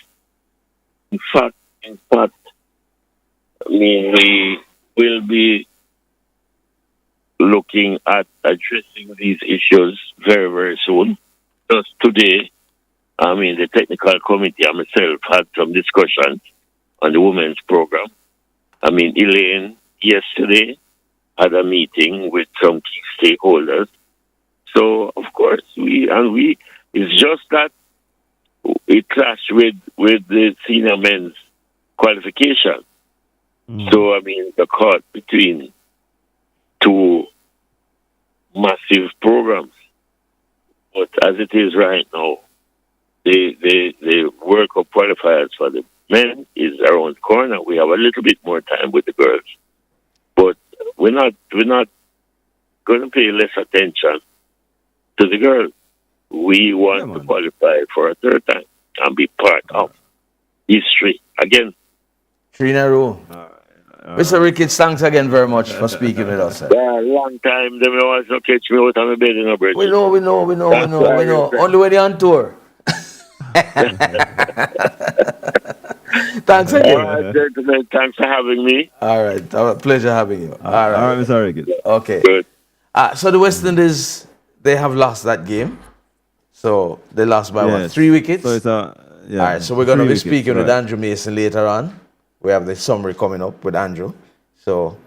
in fact, we will be looking at addressing these issues very, very soon. Just today, the technical committee and myself had some discussions on the women's program. Elaine yesterday had a meeting with some key stakeholders. So, of course, it's just that it clashed with the senior men's qualification. So, the caught between two massive programs. But as it is right now, the World Cup qualifiers for the men is around the corner. We have a little bit more time with the girls. But we're not going to pay less attention to the girls. We want to qualify for a third time and be part of history again. 3 in a row. Mr. Ricketts, thanks again very much for speaking with us, sir. Yeah, long time. They may also catch me out of my bed in a bridge. We know. Only when you're on tour. Thanks again. All right, gentlemen. Thanks for having me. All right. A pleasure having you. All right, Mr. Ricketts. Okay. Good. So the West Indies, they have lost that game. So they lost by 3 wickets? So it's All right. So we're going to be speaking with Andrew Mason later on. We have the summary coming up with Andrew. So,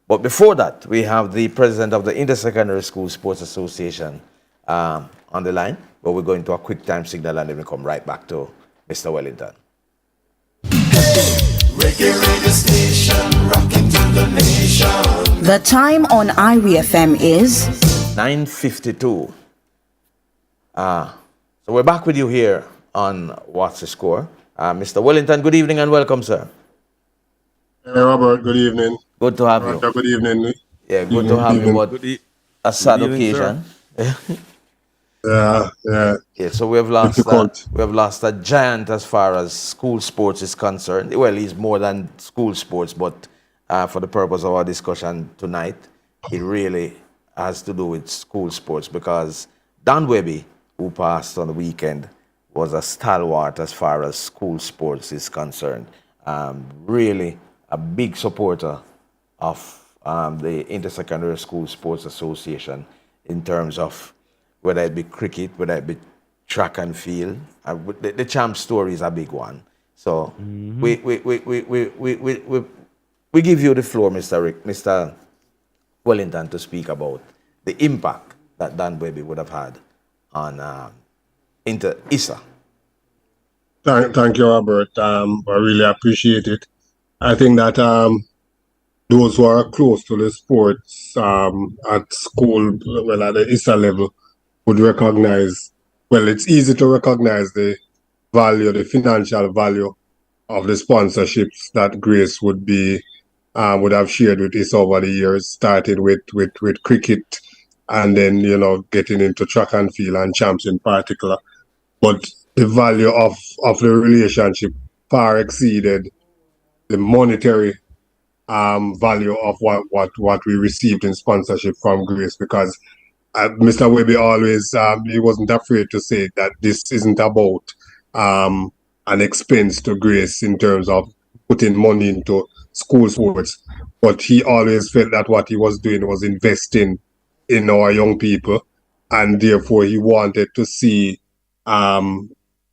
but before that, we have the president of the Intersecondary School Sports Association on the line. But we're going to a quick time signal and then we come right back to Mr. Wellington. Reggae station, rocking to the nation. The time on IRIE-FM is 9:52. So we're back with you here on What's the Score. Mr. Wellington, good evening and welcome, sir. Hey, Robert, good evening. Good to have you. Good evening. Yeah, good to have you. But a sad occasion. Yeah. Yeah, so we have lost a giant as far as school sports is concerned. Well, he's more than school sports, but for the purpose of our discussion tonight, it really has to do with school sports because Don Webby, who passed on the weekend, was a stalwart as far as school sports is concerned. Really a big supporter of the Intersecondary School Sports Association in terms of whether it be cricket, whether it be track and field. The champ story is a big one. So we give you the floor, Mr. Wellington, to speak about the impact that Don Webby would have had on ISA. Thank you, Robert. I really appreciate it. I think that those who are close to the sports at school, well, at the ISA level, would recognize, well, it's easy to recognize the value, the financial value of the sponsorships that Grace would have shared with us over the years, started with cricket and then, getting into track and field and champs in particular. But the value of the relationship far exceeded the monetary value of what we received in sponsorship from Grace, because Mr. Webby always he wasn't afraid to say that this isn't about an expense to Grace in terms of putting money into school sports, but he always felt that what he was doing was investing in our young people, and therefore he wanted to see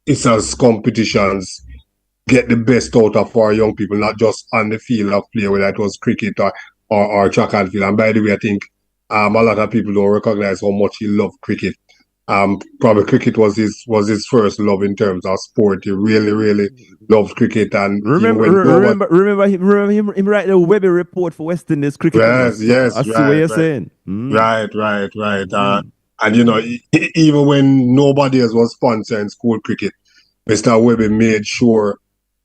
ISA's competitions get the best out of our young people, not just on the field of play, whether it was cricket or track and field. And by the way, I think a lot of people don't recognize how much he loved cricket. Probably cricket was his first love in terms of sport. He really, really loved cricket. And remember him write the Webby report for West Indies cricket. Yes, I see what you're saying. Right. And even when nobody else was sponsoring school cricket, Mr. Webby made sure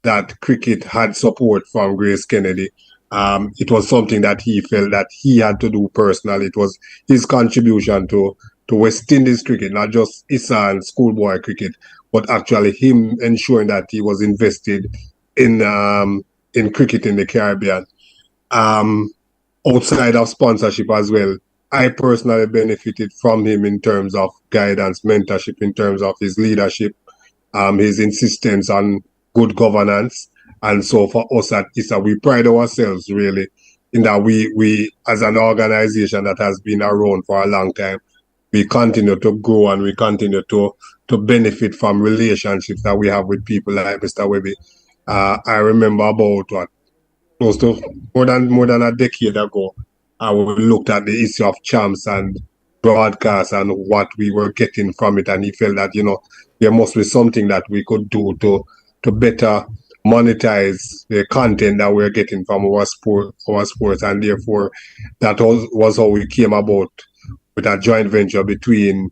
that cricket had support from Grace Kennedy. It was something that he felt that he had to do personally. It was his contribution to West Indies cricket, not just ISA and schoolboy cricket, but actually him ensuring that he was invested in cricket in the Caribbean. Outside of sponsorship as well, I personally benefited from him in terms of guidance, mentorship, in terms of his leadership, his insistence on good governance. And so for us at ISA, we pride ourselves really in that we as an organization that has been around for a long time, we continue to grow and we continue to benefit from relationships that we have with people like Mr. Webby. I remember about close to more than a decade ago, we looked at the issue of champs and broadcast and what we were getting from it, and he felt that there must be something that we could do to better monetize the content that we're getting from our sports, and therefore that was how we came about with a joint venture between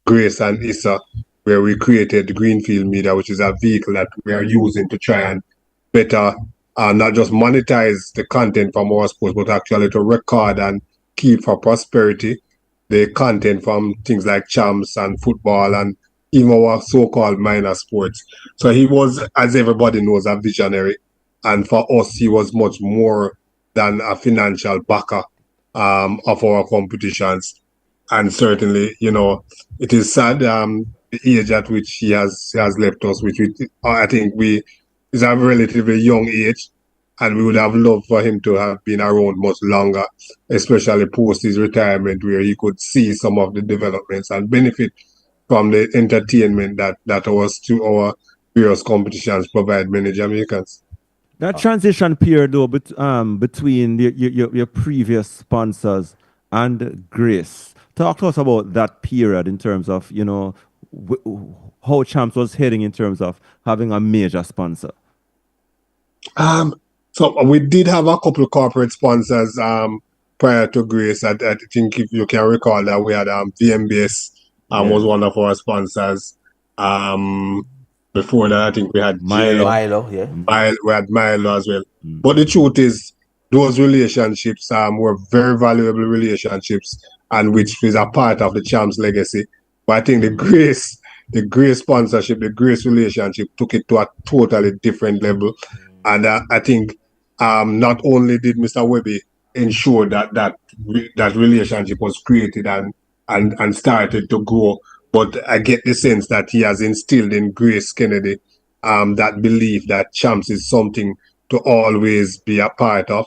Grace and ISA, where we created Greenfield Media, which is a vehicle that we are using to try and better not just monetize the content from our sports, but actually to record and keep for prosperity the content from things like champs and football and even our so-called minor sports. So he was, as everybody knows, a visionary. And for us, he was much more than a financial backer of our competitions. And certainly, it is sad the age at which he has left us, which I think is a relatively young age, and we would have loved for him to have been around much longer, especially post his retirement, where he could see some of the developments and benefit from the entertainment that our various competitions provide many Jamaicans. That transition period, though, between your previous sponsors and Grace, talk to us about that period in terms of, how Champs was heading in terms of having a major sponsor. So we did have a couple of corporate sponsors prior to Grace. I think if you can recall that we had VMBS was one of our sponsors. Before that, I think we had Milo, yeah. We had Milo as well. But the truth is, those relationships were very valuable relationships, and which is a part of the Champs legacy. But I think the Grace sponsorship, the Grace relationship took it to a totally different level. And I think not only did Mr. Webby ensure that relationship was created and started to grow, but I get the sense that he has instilled in Grace Kennedy that belief that Champs is something to always be a part of.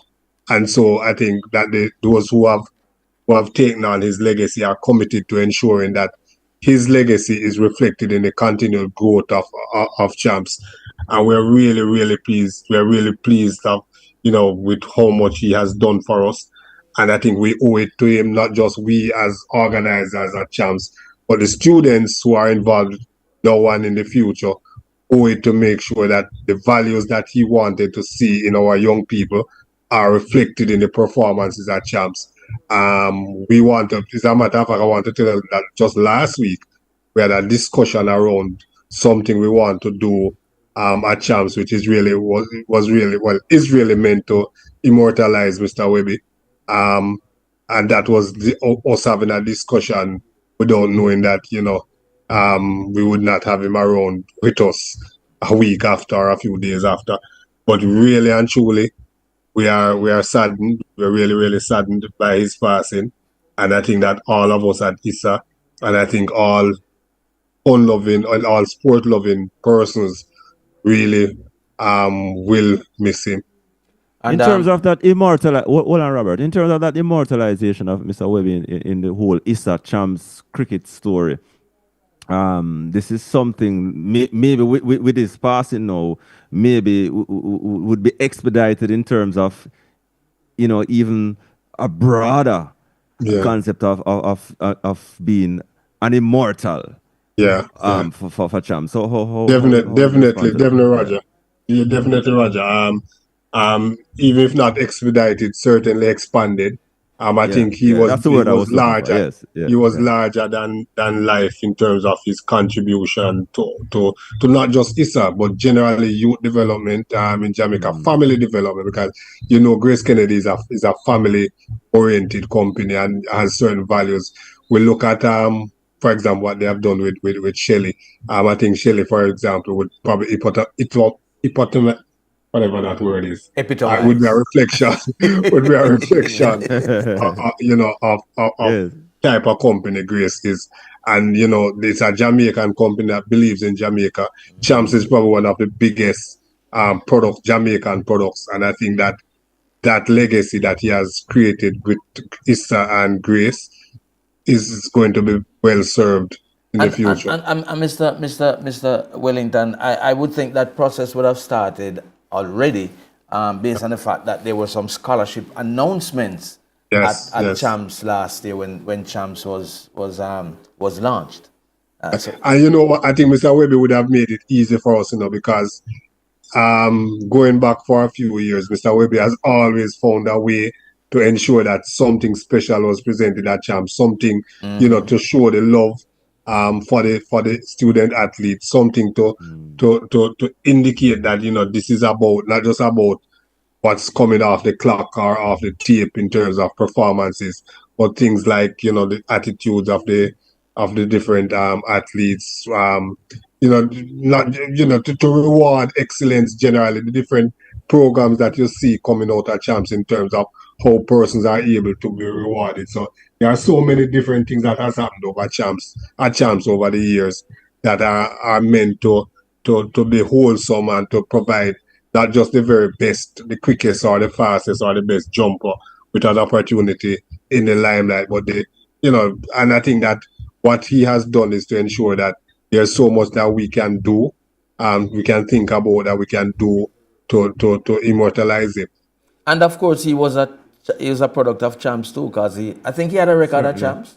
And so I think that those who have taken on his legacy are committed to ensuring that his legacy is reflected in the continued growth of Champs. And we're really, really pleased. We're really pleased of, with how much he has done for us. And I think we owe it to him, not just we as organizers at Champs, but the students who are involved now and in the future owe it to make sure that the values that he wanted to see in our young people are reflected in the performances at Champs. We want to, as a matter of fact, I want to tell you that just last week we had a discussion around something we want to do at Champs, which is really is really meant to immortalize Mr. Webby. And that was us having a discussion without knowing that, we would not have him around with us a week after or a few days after. But really and truly, we are saddened. We're really, really saddened by his passing. And I think that all of us at ISA, and I think all fun-loving and all sport-loving persons really will miss him. And, in terms of that hold on, Robert. In terms of that immortalization of Mr. Webby in the whole ISA Champs cricket story, this is something maybe with his passing now, maybe would be expedited in terms of, even a broader concept of being an immortal. For Champs. So definitely, Roger. Yeah, definitely, Roger. Even if not expedited, certainly expanded. I think he was larger. He was larger than life in terms of his contribution to not just ISA but generally youth development in Jamaica, family development, because Grace Kennedy is a family oriented company and has certain values. We look at for example what they have done with Shelley. I think Shelley, for example, would probably whatever that word is, would be a reflection, of type of company Grace is. And, it's a Jamaican company that believes in Jamaica. Champs is probably one of the biggest Jamaican products. And I think that legacy that he has created with Issa and Grace is going to be well served in the future. And Mr. Wellington, I would think that process would have started already, based on the fact that there were some scholarship announcements at Champs last year when Champs was launched. And you know what? I think Mr. Webby would have made it easy for us, because going back for a few years, Mr. Webby has always found a way to ensure that something special was presented at Champs, something to show the love for the student athletes, something to indicate that this is about not just about what's coming off the clock or off the tape in terms of performances, but things like the attitudes of the different athletes, to reward excellence generally, the different programs that you see coming out at Champs in terms of how persons are able to be rewarded. So there are so many different things that has happened at Champs over the years that are meant to be wholesome and to provide not just the very best, the quickest or the fastest or the best jumper with an opportunity in the limelight, but and I think that what he has done is to ensure that there's so much that we can do, we can think about that we can do to immortalize it. And of course, he was a product of Champs too, because I think he had a record at Champs.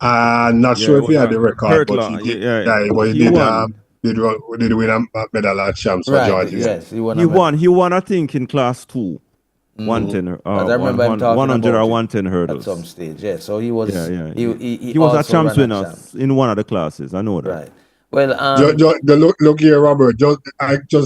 Not sure if he had a record, but he did win a medal at Champs for Georgia. Yes, he won. He won, I think, in class 2. 110 I remember him talking 100 about or 110 hurdles at some stage. Yeah, so he was. He was a Champs winner in one of the classes. I know that. Right. Well, look here, Robert. Just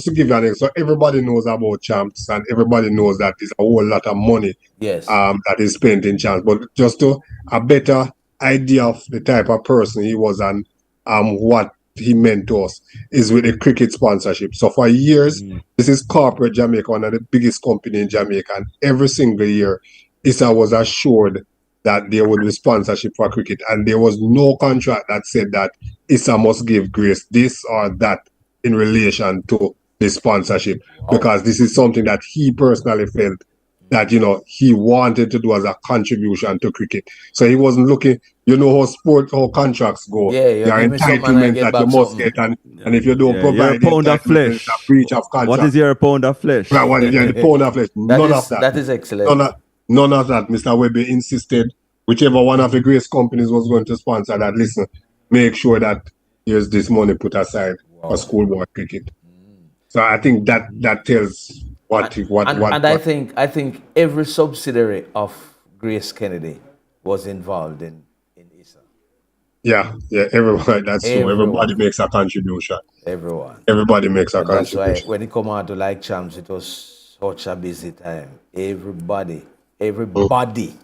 to give you an example, so everybody knows about Champs, and everybody knows that there's a whole lot of money. Yes. That is spent in Champs, but just to a better idea of the type of person he was and what he meant to us is with the cricket sponsorship. So for years, this is corporate Jamaica, one of the biggest company in Jamaica, and every single year, ISA was assured that there would be sponsorship for cricket, and there was no contract that said that ISA must give Grace this or that in relation to the sponsorship, because this is something that he personally felt that he wanted to do as a contribution to cricket. So he wasn't looking, how contracts go. There are entitlements that you must get, and if you don't provide your pound of flesh, a breach of contract. What is your pound of flesh? Right, what is the pound of flesh? None of that. That is excellent. None of that. Mr. Webby insisted, whichever one of the Grace companies was going to sponsor that, listen, make sure that here's this money put aside for schoolboy cricket. So I think that tells what I think every subsidiary of Grace Kennedy was involved in ISA. yeah, everybody, that's true. Everybody Everyone, makes a contribution. everyone. Everybody makes a And that's why contribution. when it come out to like champs, it was such a busy time. Everybody, Mm.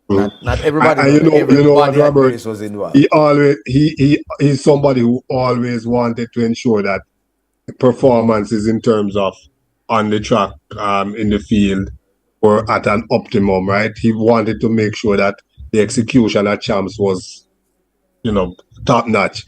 Mm. not everybody, And but you know what, everybody at Robert? Grace was involved. He always he's somebody who always wanted to ensure that performances in terms of on the track, in the field, were at an optimum, right? He wanted to make sure that the execution at champs was, top notch.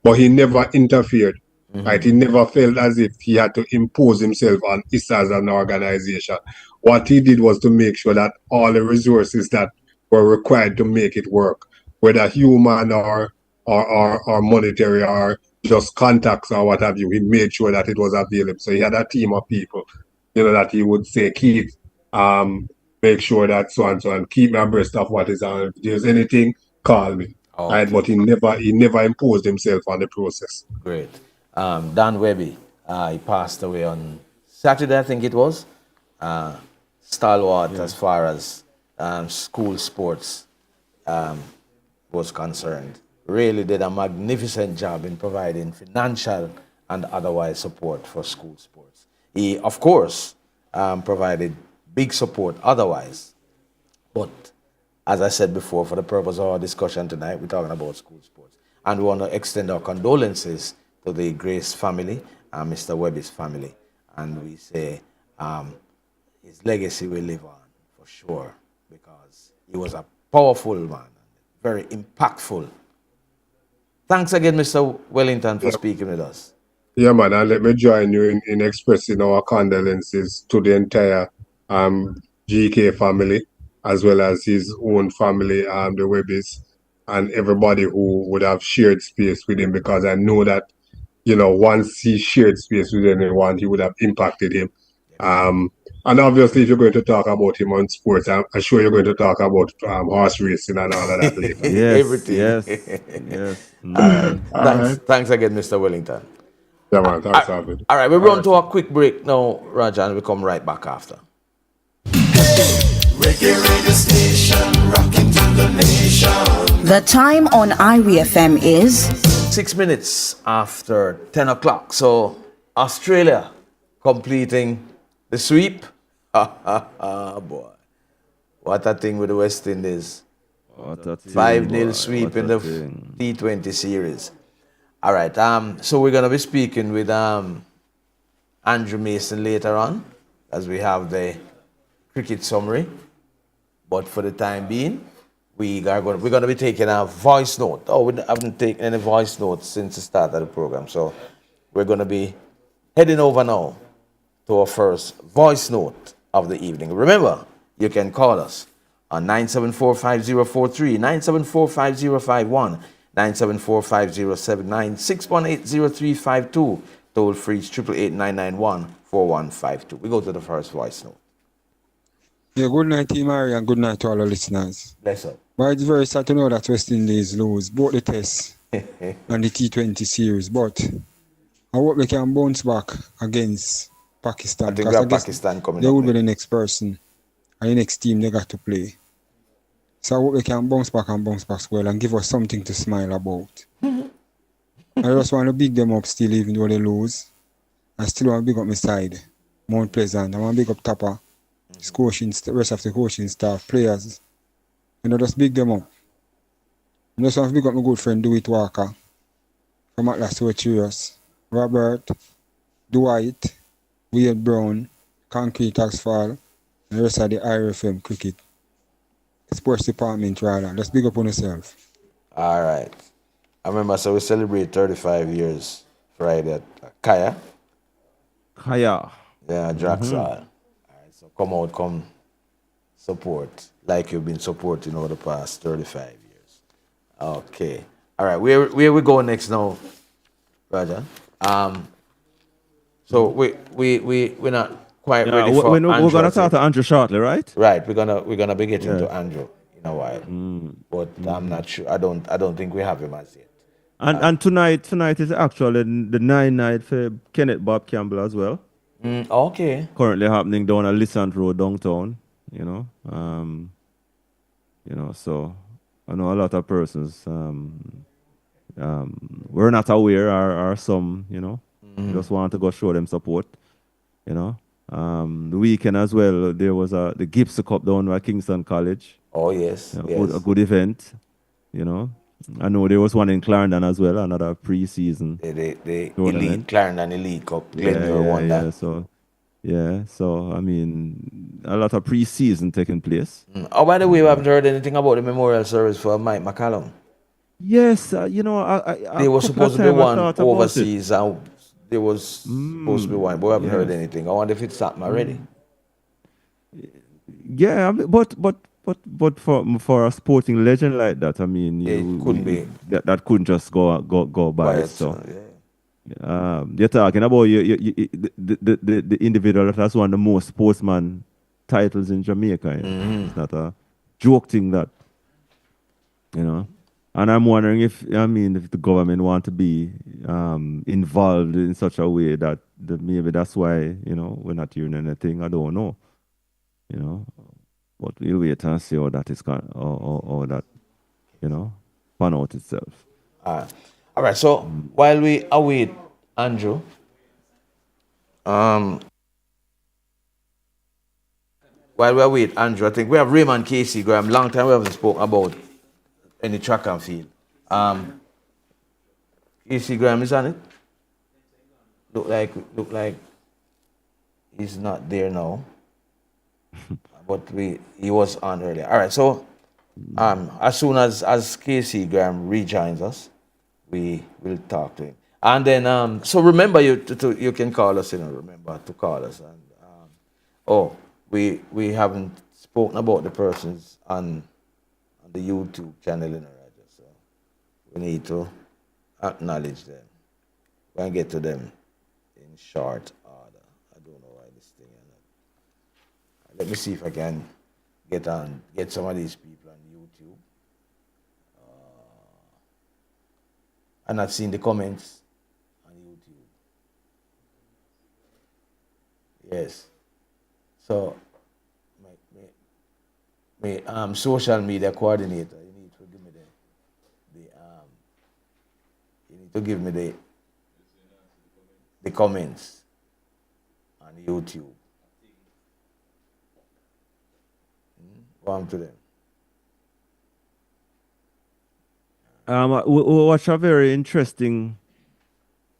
But he never interfered, right? He never felt as if he had to impose himself on ISA as an organization. What he did was to make sure that all the resources that were required to make it work, whether human or monetary or just contacts or what have you, he made sure that it was available. So he had a team of people, that he would say, Keith, make sure that so and so, and keep me abreast of what is on. If there's anything, call me. Right, Okay, but he never imposed himself on the process. great. Don Webby, he passed away on Saturday, I think it was. Stalwart as far as school sports was concerned. Really did a magnificent job in providing financial and otherwise support for school sports. He, of course, provided big support otherwise. But as I said before, for the purpose of our discussion tonight, we're talking about school sports. And we want to extend our condolences to the Grace family and Mr. Webby's family. And we say his legacy will live on for sure, because he was a powerful man, very impactful. Thanks again, Mr. Wellington, for speaking with us. Yeah, man, and let me join you in expressing our condolences to the entire GK family, as well as his own family, the Webbys, and everybody who would have shared space with him, because I know that, once he shared space with anyone, he would have impacted him. And obviously, if you're going to talk about him on sports, I'm sure you're going to talk about horse racing and all of that later. Everything. Yes. All right. Thanks again, Mr. Wellington. Yeah, man. Thanks, Alvin. All right, we run to a quick break now, Raja, and we come right back after. Reggae radio station, rocking to the nation. The time on IRIFM is 6 minutes after 10 o'clock. So, Australia completing the sweep. Boy. What a thing with the West Indies. 5-0 sweep in the T20 series. All right. So we're going to be speaking with Andrew Mason later on, as we have the cricket summary. But for the time being, we're going to be taking a voice note. Oh, we haven't taken any voice notes since the start of the program. So we're going to be heading over now to our first voice note of the evening. Remember, you can call us on 974-5043, 974-5051, 974-5079, 618-0352. Toll free 888-991-4152. We go to the first voice note. Yeah, good night, Team Mary, and good night to all our listeners. Bless up. But it's very sad to know that West Indies lose both the tests and the T20 series. But I hope they can bounce back against Pakistan. I think we have Pakistan coming they up. They will be the next person and the next team they got to play. So I hope they can bounce back well and give us something to smile about. I just want to big them up still, even though they lose. I still want to big up my side, Mount Pleasant. I want to big up Tapper, the rest of the coaching staff, players. Just big them up. I just want to big up my good friend Dewitt Walker from Atlas to Cheers, Robert, Dwight, Wade Brown, Concrete Oxfall, and the rest of the IRFM cricket sports department, rather. Just big up on yourself. All right. I remember, so we celebrate 35 years Friday at Kaya. Yeah, Draxal. All right, so come support like you've been supporting over the past 35 years. Okay. All right, where we go next now, Raja? So we're not quite ready for We're going to talk to Andrew shortly, right? Right, we're gonna be getting to Andrew in a while, but I'm not sure. I don't think we have him as yet. And tonight is actually the 9 night for Kenneth Bob Campbell as well. Okay. Currently happening down at Lissant Road downtown. So I know a lot of persons we're not aware, or some, just want to go show them support. The weekend as well, there was the Gibson Cup down at Kingston College. Oh yes, A good event. I know there was one in Clarendon as well, another pre-season. The tournament. elite Clarendon Elite Cup. Glenmore won that. So I mean, a lot of pre-season taking place. Oh, by the way, we haven't heard anything about the memorial service for Mike McCallum. Yes, there was supposed to be one overseas, and there was supposed to be one, but we haven't heard anything. I wonder if it's happened already. Yeah, I mean, but for a sporting legend like that, I mean, it couldn't be that couldn't just go by. So you're talking about the individual that has won the most sportsman titles in Jamaica. It's not a joke thing, that. And I'm wondering if the government want to be involved in such a way that maybe that's why we're not hearing anything. I don't know. But we'll wait and see how that is how that pan out itself. All right. So while we await Andrew, I think we have Raymond Casey Graham. Long time we haven't spoken about any track and field. Casey Graham is on it. Look like he's not there now. But he was on earlier. All right, so as soon as Casey Graham rejoins us, we will talk to him. And then so remember you can call us, remember to call us. And we haven't spoken about the persons on the YouTube channel, Roger, so we need to acknowledge them. We're going to get to them in short order. I don't know why this thing is not. Let me see if I can get some of these people on YouTube. I'm not seeing the comments on YouTube. Yes. So my social media coordinator, you need to give me the comments on YouTube. Go on to them. We watched a very interesting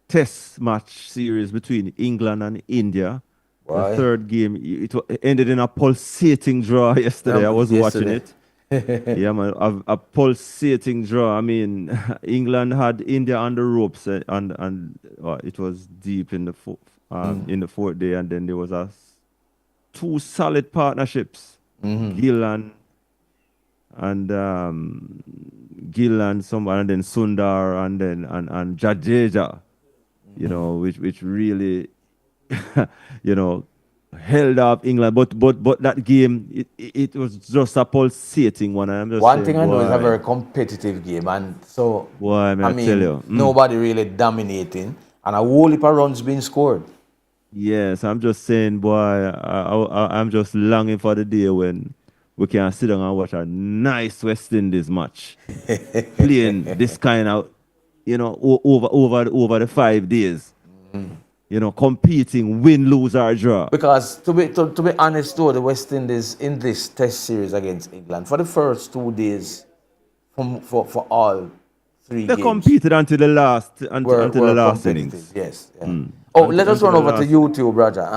test match series between England and India. Why? The third game, it ended in a pulsating draw yesterday. I was watching it. Yeah, man, a pulsating draw. I mean, England had India on the ropes, and it was deep in the fourth day, and then there was two solid partnerships, Gill and someone, and then Sundar, and Jadeja, which really held up England, but that game it was just a pulsating one. I'm just one thing I know is a very competitive game, and so I tell you, nobody really dominating, and a whole heap of runs being scored. Yes, I'm just saying, boy, I'm just longing for the day when we can sit down and watch a nice West Indies match, playing this kind of, over the 5 days. Competing, win, lose, or draw. Because to be honest, though, the West Indies in this Test series against England for the first 2 days, for all 3 games, they competed until the last innings. Yes. Yeah. Let us run over to YouTube, Roger.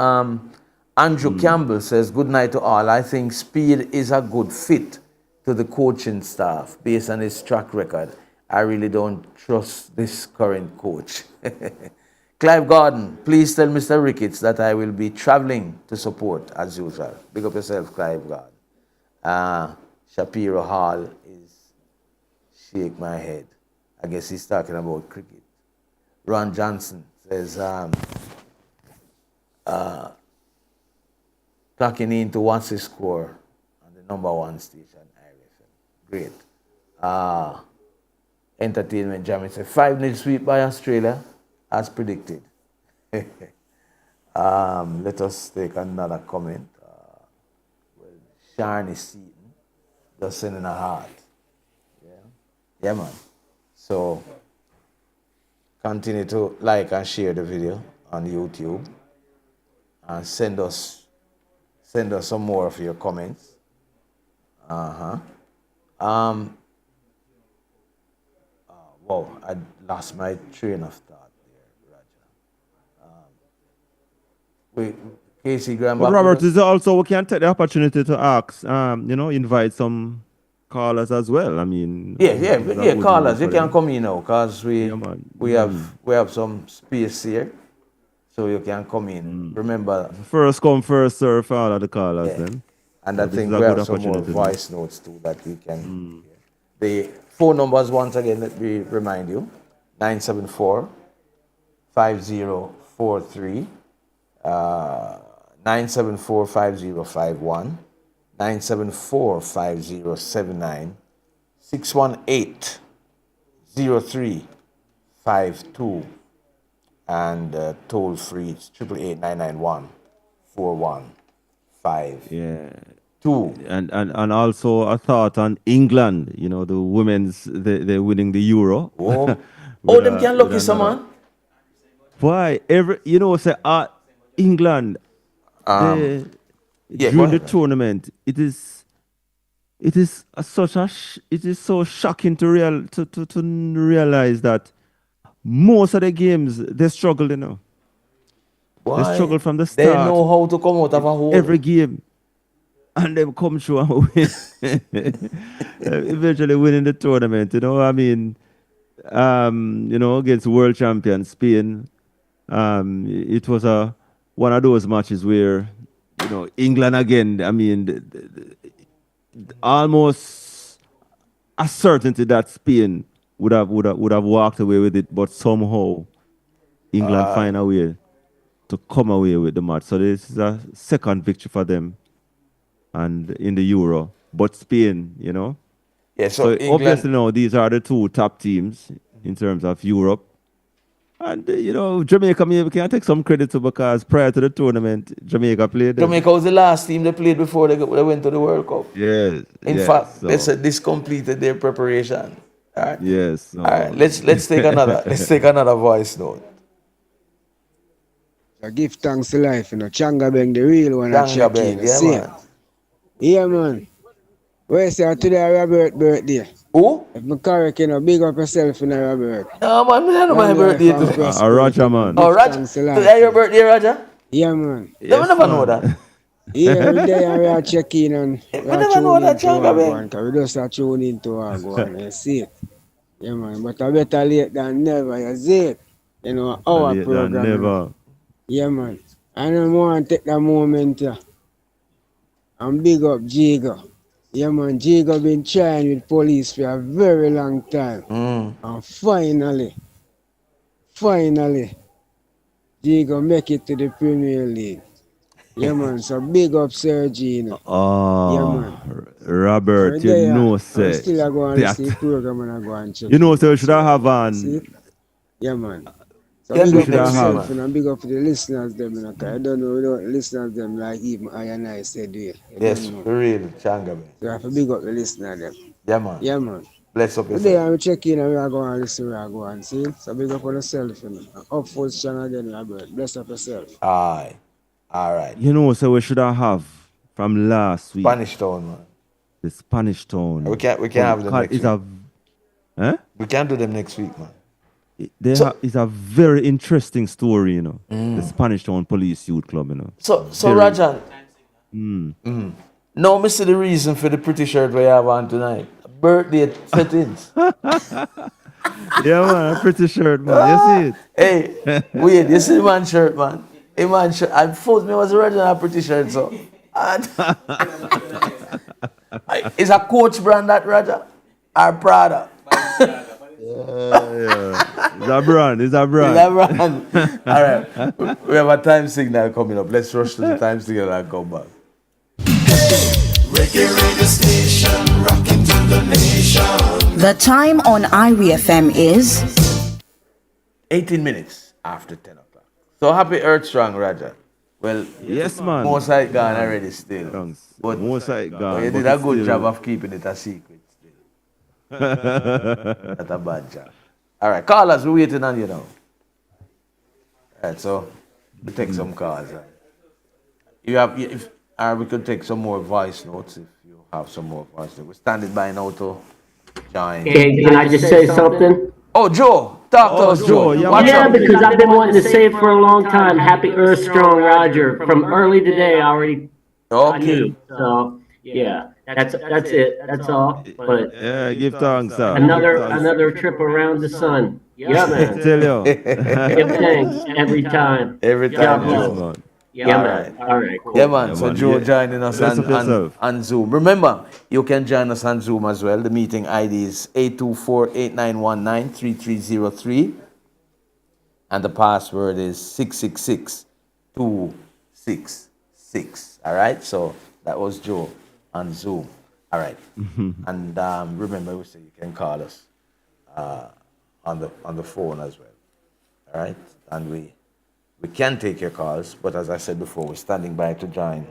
Andrew Campbell says, "Good night to all. I think Speed is a good fit to the coaching staff based on his track record. I really don't trust this current coach." Clive Gordon, please tell Mr. Ricketts that I will be traveling to support as usual. Big up yourself, Clive Gordon. Shapiro Hall is shake my head. I guess he's talking about cricket. Ron Johnson says, clocking in to What's the Score on the #1 station, IRFM. Great. Entertainment Jam. It's a 5-0 sweep by Australia, as predicted. Let us take another comment. Sharni Seaton just sending a heart. Yeah, man. So continue to like and share the video on YouTube, and send us some more of your comments. Wow, I lost my train of thought there, Raja. Casey Graham. But Robert, is also we can take the opportunity to ask, invite some callers as well. I mean, callers, you can come in now, because we have some space here, so you can come in. Remember, first come, first serve for all of the callers then. And I think we have some more voice notes too that we can hear. The phone numbers, once again, let me remind you: 974-5043, 974-5051, 974-5079, 618-0352, and toll free, it's 888-991-4152. Yeah. And also a thought on England, the women's, they're winning the Euro. Oh, them can lucky someone. Why? Say England, during the tournament, it is so shocking to realize that most of the games they struggle, Why? They struggle from the start. They know how to come out of a hole. Every game. And they come through and win. Eventually winning the tournament, against world champion Spain. It was one of those matches where, England again, almost a certainty that Spain would have walked away with it, but somehow England find a way to come away with the match. So this is a second victory for them. And in the Euro, but Spain, Yeah, so England, obviously now these are the two top teams in terms of Europe. And, Jamaica, maybe can take some credit to, because prior to the tournament, Jamaica played. Jamaica was the last team they played before they went to the World Cup. Yes. In fact, they said this completed their preparation. All right. Yes. All right. Let's take another voice note. I give thanks to life, Changa Beng, the real one. Changa Beng, man. Yeah, man. Where say today Robert birthday? Who? If I'm correct, big up yourself in Robert. No, man, I know my birthday today. Roger, man. Oh, Roger. Today your birthday, Roger? Yeah, man. Yes, we never know that. Yeah, every day we are checking and we never know that, Changa Beng. We just are tuning into our one, you see it. Yeah, man. But I better late than never, you see it. Our program. Never. Yeah, man. I don't want to take that moment and big up Jigo. Yeah, man, Jigo been trying with police for a very long time. And finally, Jigo make it to the Premier League. Yeah, man, so big up Sergi. Oh, yeah, man. Robert, sir. I'm still going to see the program and I go and check. So should I have on? Yeah, man. So Yes, big up yourself have. and big up to the listeners them. I don't know without listeners them like even I and I said it. Yes, for real, Changa Beng. So I have to big up the listener them. Yeah, man. Yeah, man. Bless up Today yourself. I'm checking and we are going to listen, we are going to see. So big up on yourself. Up full strong again, Robert. Bless up yourself. Aye. All right. So we should have from last week. Spanish Town, man. The Spanish Town. We can't have them next week. We can't do them next week, man. It's a very interesting story, The Spanish Town Police Youth Club, So Rajan. Now, I see the reason for the pretty shirt we have on tonight. Birthday settings. Yeah, man, a pretty shirt, man. You see it? Hey, wait, you see the man shirt, man? Hey, man shirt. I thought me was already a pretty shirt, so. Is a Coach brand that, Raja? Or Prada? Yeah. It's a brand. All right. We have a time signal coming up. Let's rush to the time signal and come back. Reggae radio station, rocking to the nation. The time on IRFM is 18 minutes after 10 o'clock. So happy Earth Strong, Roger. Well, Yes, man. most side gone already still. Thanks. But, Most side but gone. you but did a it's good still- job of keeping it a secret still. Not a bad job. All right, callers, we're waiting on you now. All right, so we take some calls. You have, if we could take some more voice notes if you have some more voice notes. We're standing by now to join. Okay, can I just say something? Oh, Joe, talk to us, Joe. yeah, What's Yeah, up? because I've been wanting to say for a long time, Happy Earth Strong Roger. From early today, I already I Okay. knew. So yeah, that's it. That's all. But Yeah, give thanks, sir. another trip around the sun. Yeah, man. Tell you. Give thanks every time. Every God time, bless. Joe. man. Yeah, All man. All right, cool. Yeah, man. Yeah, So man. Joe Yeah. joining us Bless up yourself. on Zoom. Remember, you can join us on Zoom as well. The meeting ID is 824-8919-3303. And the password is 666266. All right? So that was Joe on Zoom. All right. And remember, we say you can call us on the phone as well. All right? And we can take your calls, but as I said before, we're standing by to join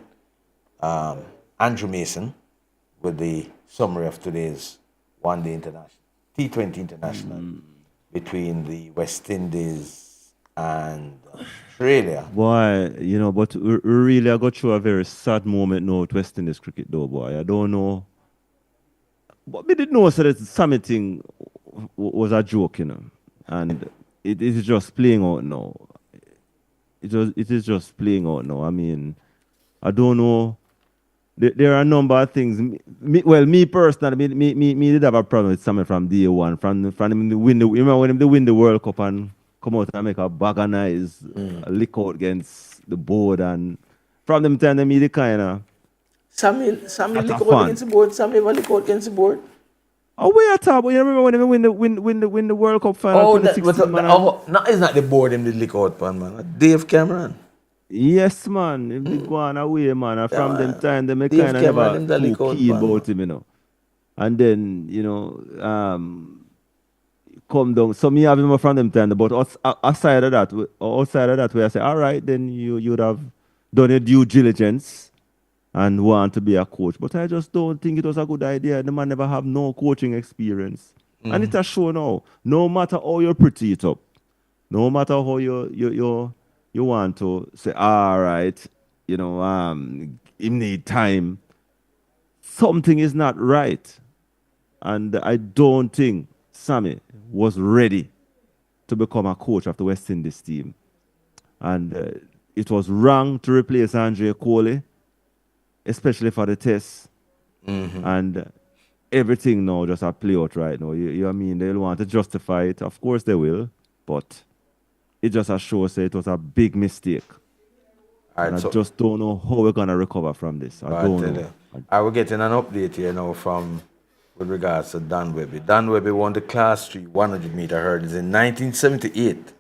Andrew Mason with the summary of today's one-day international, T20 international between the West Indies and Australia. Boy, but we really I got through a very sad moment now with West Indies cricket though, boy. I don't know. But we didn't know so that Sammy thing was a joke, And it is just playing out now. It is just playing out now. I mean, I don't know. There are a number of things. Me personally, me did have a problem with Sammy from day one. From him to win remember when him to win the World Cup and come out and make a bag of noise, lick out against the board, and from them time they me the kind of Sammy lick out against the board. Sammy ever lick out against the board. Oh, wait, but you remember when they win the World Cup final? Oh, 2016, man? It's not the board him did lick out, man. Dave Cameron. Yes, man. Him did go on away, man. And from them time, they Dave kind of Cameron, never him lick too out, keen man. about him, And then, come down. So me have him from them time, but outside of that, where I say, all right, then you would have done your due diligence and want to be a coach. But I just don't think it was a good idea. The man never have no coaching experience. And it's a show now. No matter how you pretty it up, no matter how you want to say, all right, him need time. Something is not right. And I don't think Sammy was ready to become a coach of the West Indies team. And it was wrong to replace Andre Coley, especially for the test. And everything now just a play out right now. You know what I mean? They'll want to justify it. Of course they will. But it just a shows that it was a big mistake. All right, and so I just don't know how we're going to recover from this. I don't know. We're getting an update here now with regards to Don Webby. Don Webby won the Class 3 100-meter hurdles in 1978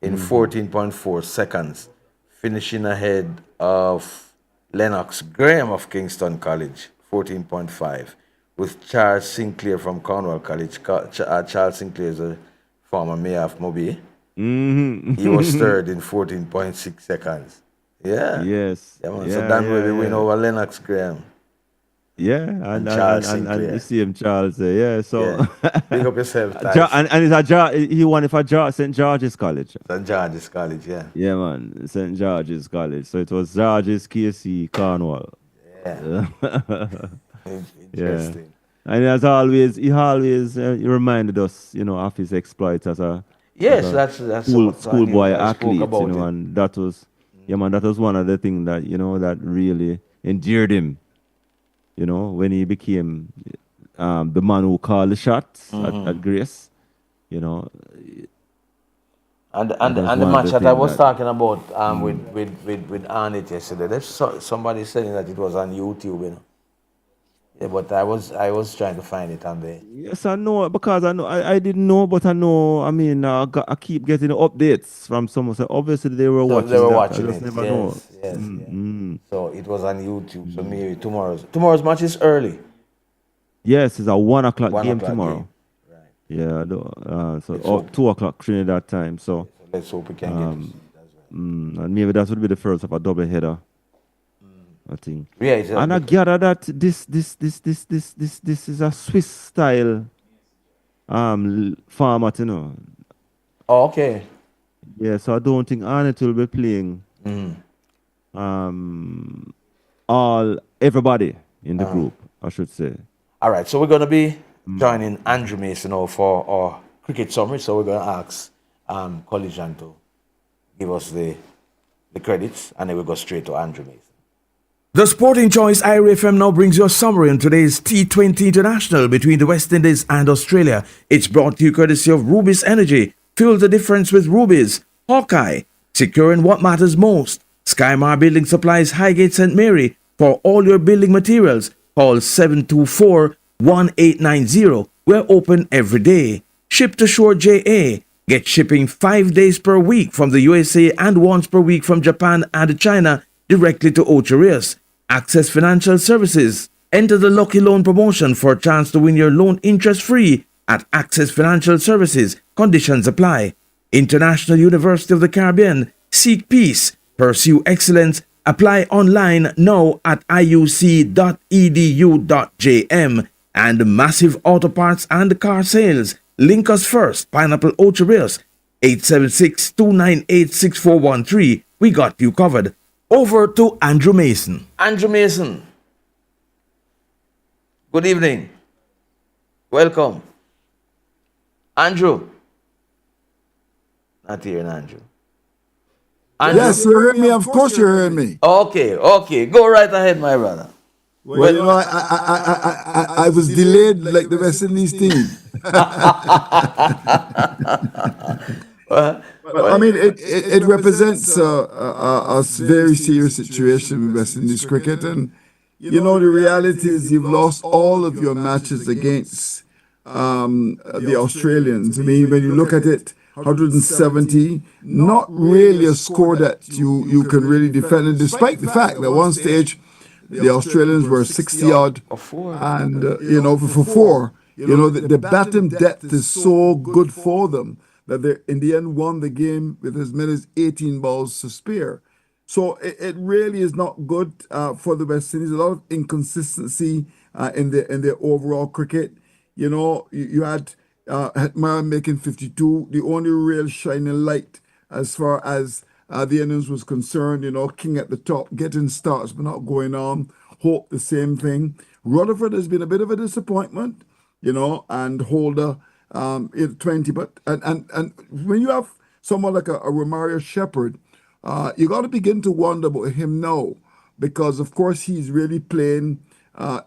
in 14.4 seconds, finishing ahead of Lennox Graham of Kingston College, 14.5, with Charles Sinclair from Cornwall College. Charles Sinclair is a former mayor of Mobile. He was third in 14.6 seconds. Yeah. Yes. Yeah, man. So Dan Webby win over Lennox Graham. Yeah, and you see him, Charles. Yeah, so big up yourself, and he won it for St. George's College. St. George's College, yeah. Yeah, man, St. George's College. So it was George's, KC, Cornwall. Yeah. Interesting. Yeah. And as always, he always reminded us, of his exploits as a that's schoolboy athlete, and that was that was one of the things that that really endeared him. When he became the man who called the shots at Grace, And the match that I was talking about with Arnett yesterday, there's somebody saying that it was on YouTube, Yeah, but I was trying to find it on there. Yes, I know, because I didn't know, but I know. I mean, I keep getting updates from someone. So obviously they were watching. They were that. watching I just it. never know. Yes. So it was on YouTube. So maybe tomorrow's match is early. Yes, it's a 1 o'clock game tomorrow. Yeah, so Let's hope. 2 o'clock Trinidad time. So Let's hope we can get to see it as well. and maybe that would be the first of a double header. I think. Yeah, it's And I gather that this is a Swiss style format, you know. Oh, okay. Yeah, so I don't think Arnett will be playing everybody in the group, I should say. All right, so we're going to be joining Andrew Mason now for our cricket summary. So we're going to ask Collision to give us the credits, and then we'll go straight to Andrew Mason. The Sporting Choice IRFM now brings you a summary on today's T20 International between the West Indies and Australia. It's brought to you courtesy of Rubis Energy. Fuel the difference with Rubis. Hawkeye, securing what matters most. Skymar Building Supplies, Highgate St. Mary. For all your building materials, call 724-1890. We're open every day. Ship to Shore JA. Get shipping 5 days per week from the USA and once per week from Japan and China directly to Ocherius. Access Financial Services. Enter the Lucky Loan promotion for a chance to win your loan interest-free at Access Financial Services. Conditions apply. International University of the Caribbean. Seek peace. Pursue excellence. Apply online now at iuc.edu.jm. And Massive Auto Parts and Car Sales. Link us first. Pineapple Ocherius. 876-298-6413. We got you covered. Over to Andrew Mason. Andrew Mason. Good evening. Welcome. Andrew. Not hearing Andrew. Yes, you heard me. Of course you heard me. Okay. Go right ahead, my brother. Well, you know, I was delayed like the West Indies team. I mean, it represents a very serious situation with West Indies cricket. And, you know, the reality is you've lost all of your matches against the Australians. I mean, when you look at it, 170, not really a score that you can really defend. And despite the fact that one stage the Australians were 60 odd, and you know, for four, you know, the batting depth is so good for them that they in the end won the game with as many as 18 balls to spare. So it really is not good for the West Indies. A lot of inconsistency in their overall cricket. You know, you had Hetmyer making 52, the only real shining light as far as the innings was concerned. You know, King at the top, getting starts but not going on. Hope the same thing. Rutherford has been a bit of a disappointment, you know, and Holder 20. But and when you have someone like a Romario Shepherd, you got to begin to wonder about him now, because of course he's really playing.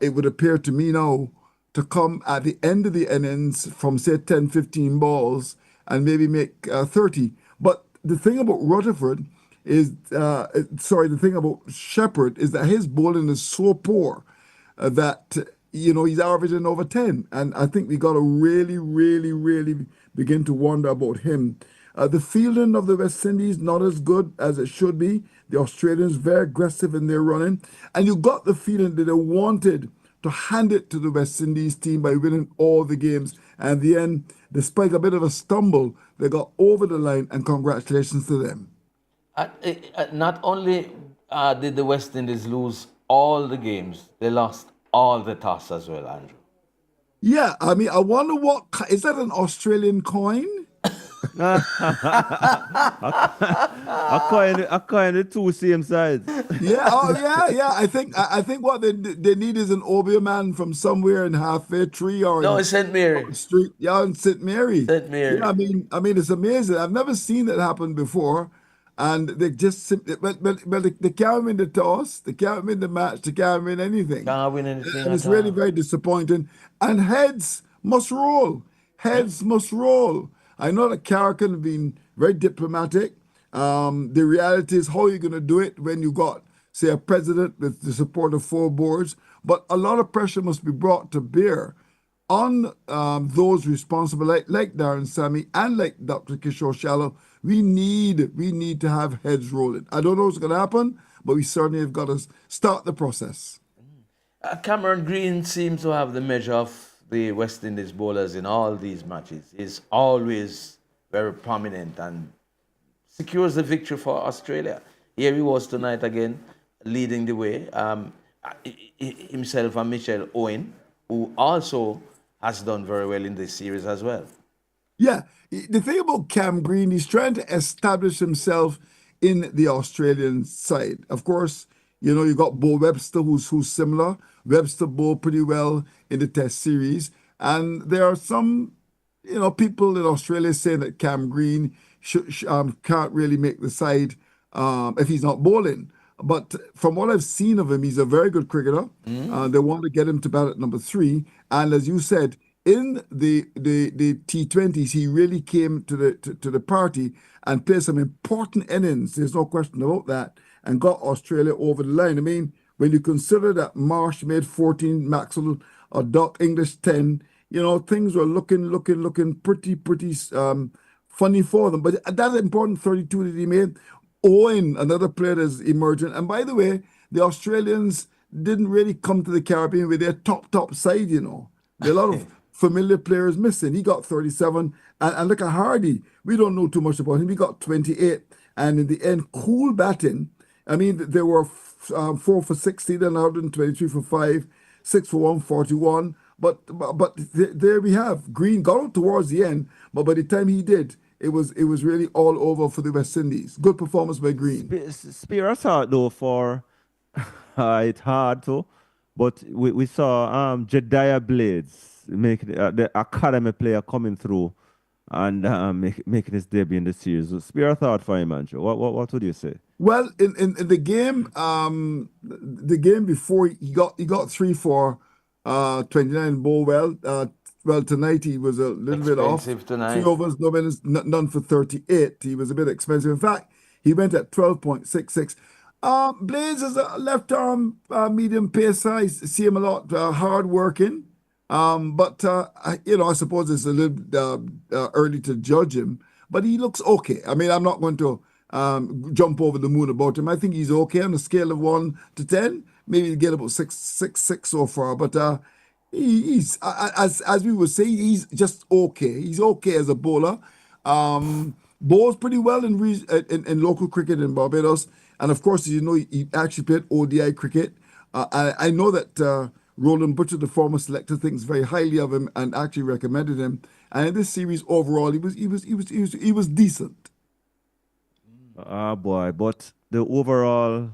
It would appear to me now to come at the end of the innings from say 10, 15 balls and maybe make 30. But the thing about Rutherford is, the thing about Shepherd is that his bowling is so poor that, you know, he's averaging over 10. And I think we got to really, really, really begin to wonder about him. The fielding of the West Indies, not as good as it should be. The Australians very aggressive in their running. And you got the feeling that they wanted to hand it to the West Indies team by winning all the games. And in the end, despite a bit of a stumble, they got over the line, and congratulations to them. Not only did the West Indies lose all the games, they lost all the toss as well, Andrew. Yeah, I mean, I wonder is that an Australian coin? A coin the two same sides. Yeah, yeah. I think what they need is an Obia man from somewhere in Halfway Tree or in St. Mary Street. Yeah, in St. Mary. St. Mary. Yeah, I mean, it's amazing. I've never seen that happen before, and they just simply, they can't win the toss, they can't win the match, they can't win anything. Can't win anything. And it's really very disappointing. And heads must roll. Heads must roll. I know that Carrick have been very diplomatic. The reality is, how are you going to do it when you got, say, a president with the support of 4 boards? But a lot of pressure must be brought to bear on those responsible, like Darren Sammy and like Dr. Kishore Shallow. We need to have heads rolling. I don't know what's going to happen, but we certainly have got to start the process. Cameron Green seems to have the measure of the West Indies bowlers in all these matches is always very prominent and secures the victory for Australia. Here he was tonight again, leading the way. Himself and Michelle Owen, who also has done very well in this series as well. Yeah, the thing about Cam Green, he's trying to establish himself in the Australian side. Of course, you know, you got Bo Webster, who's similar. Webster bowled pretty well in the Test series, and there are some, you know, people in Australia saying that Cam Green can't really make the side if he's not bowling. But from what I've seen of him, he's a very good cricketer. They want to get him to bat at number 3, and as you said, in the T20s, he really came to the party and played some important innings. There's no question about that, and got Australia over the line. I mean, when you consider that Marsh made 14, Maxwell or Doc English 10, you know, things were looking pretty funny for them. But that important 32 that he made, Owen, another player that's emerging. And by the way, the Australians didn't really come to the Caribbean with their top side, you know. There are a lot of familiar players missing. He got 37. And look at Hardy. We don't know too much about him. He got 28. And in the end, cool batting. I mean, there were 4 for 60, then 123 for 5, 6 for 141. But there we have. Green got out towards the end, but by the time he did, it was really all over for the West Indies. Good performance by Green. Spear aside though for it's hard too, but we saw Jediah Blades making the academy player coming through and making his debut in the series. Spear thought for him, Andrew. What would you say? Well, in the game, the game before he got 3 for 29 bowl well. Well, tonight he was a little bit off. Tonight. 3 overs, no minutes, none for 38. He was a bit expensive. In fact, he went at 12.66. Blades is a left arm medium pacer. I see him a lot, hard working. But you know, I suppose it's a little early to judge him. But he looks okay. I mean, I'm not going to jump over the moon about him. I think he's okay on a scale of 1 to 10. Maybe get about 6 so far. But he's as we would say, he's just okay. He's okay as a bowler. Bowls pretty well in local cricket in Barbados, and of course, you know, he actually played ODI cricket. I know that Roland Butcher, the former selector, thinks very highly of him and actually recommended him. And in this series overall, he was decent. Boy, but the overall,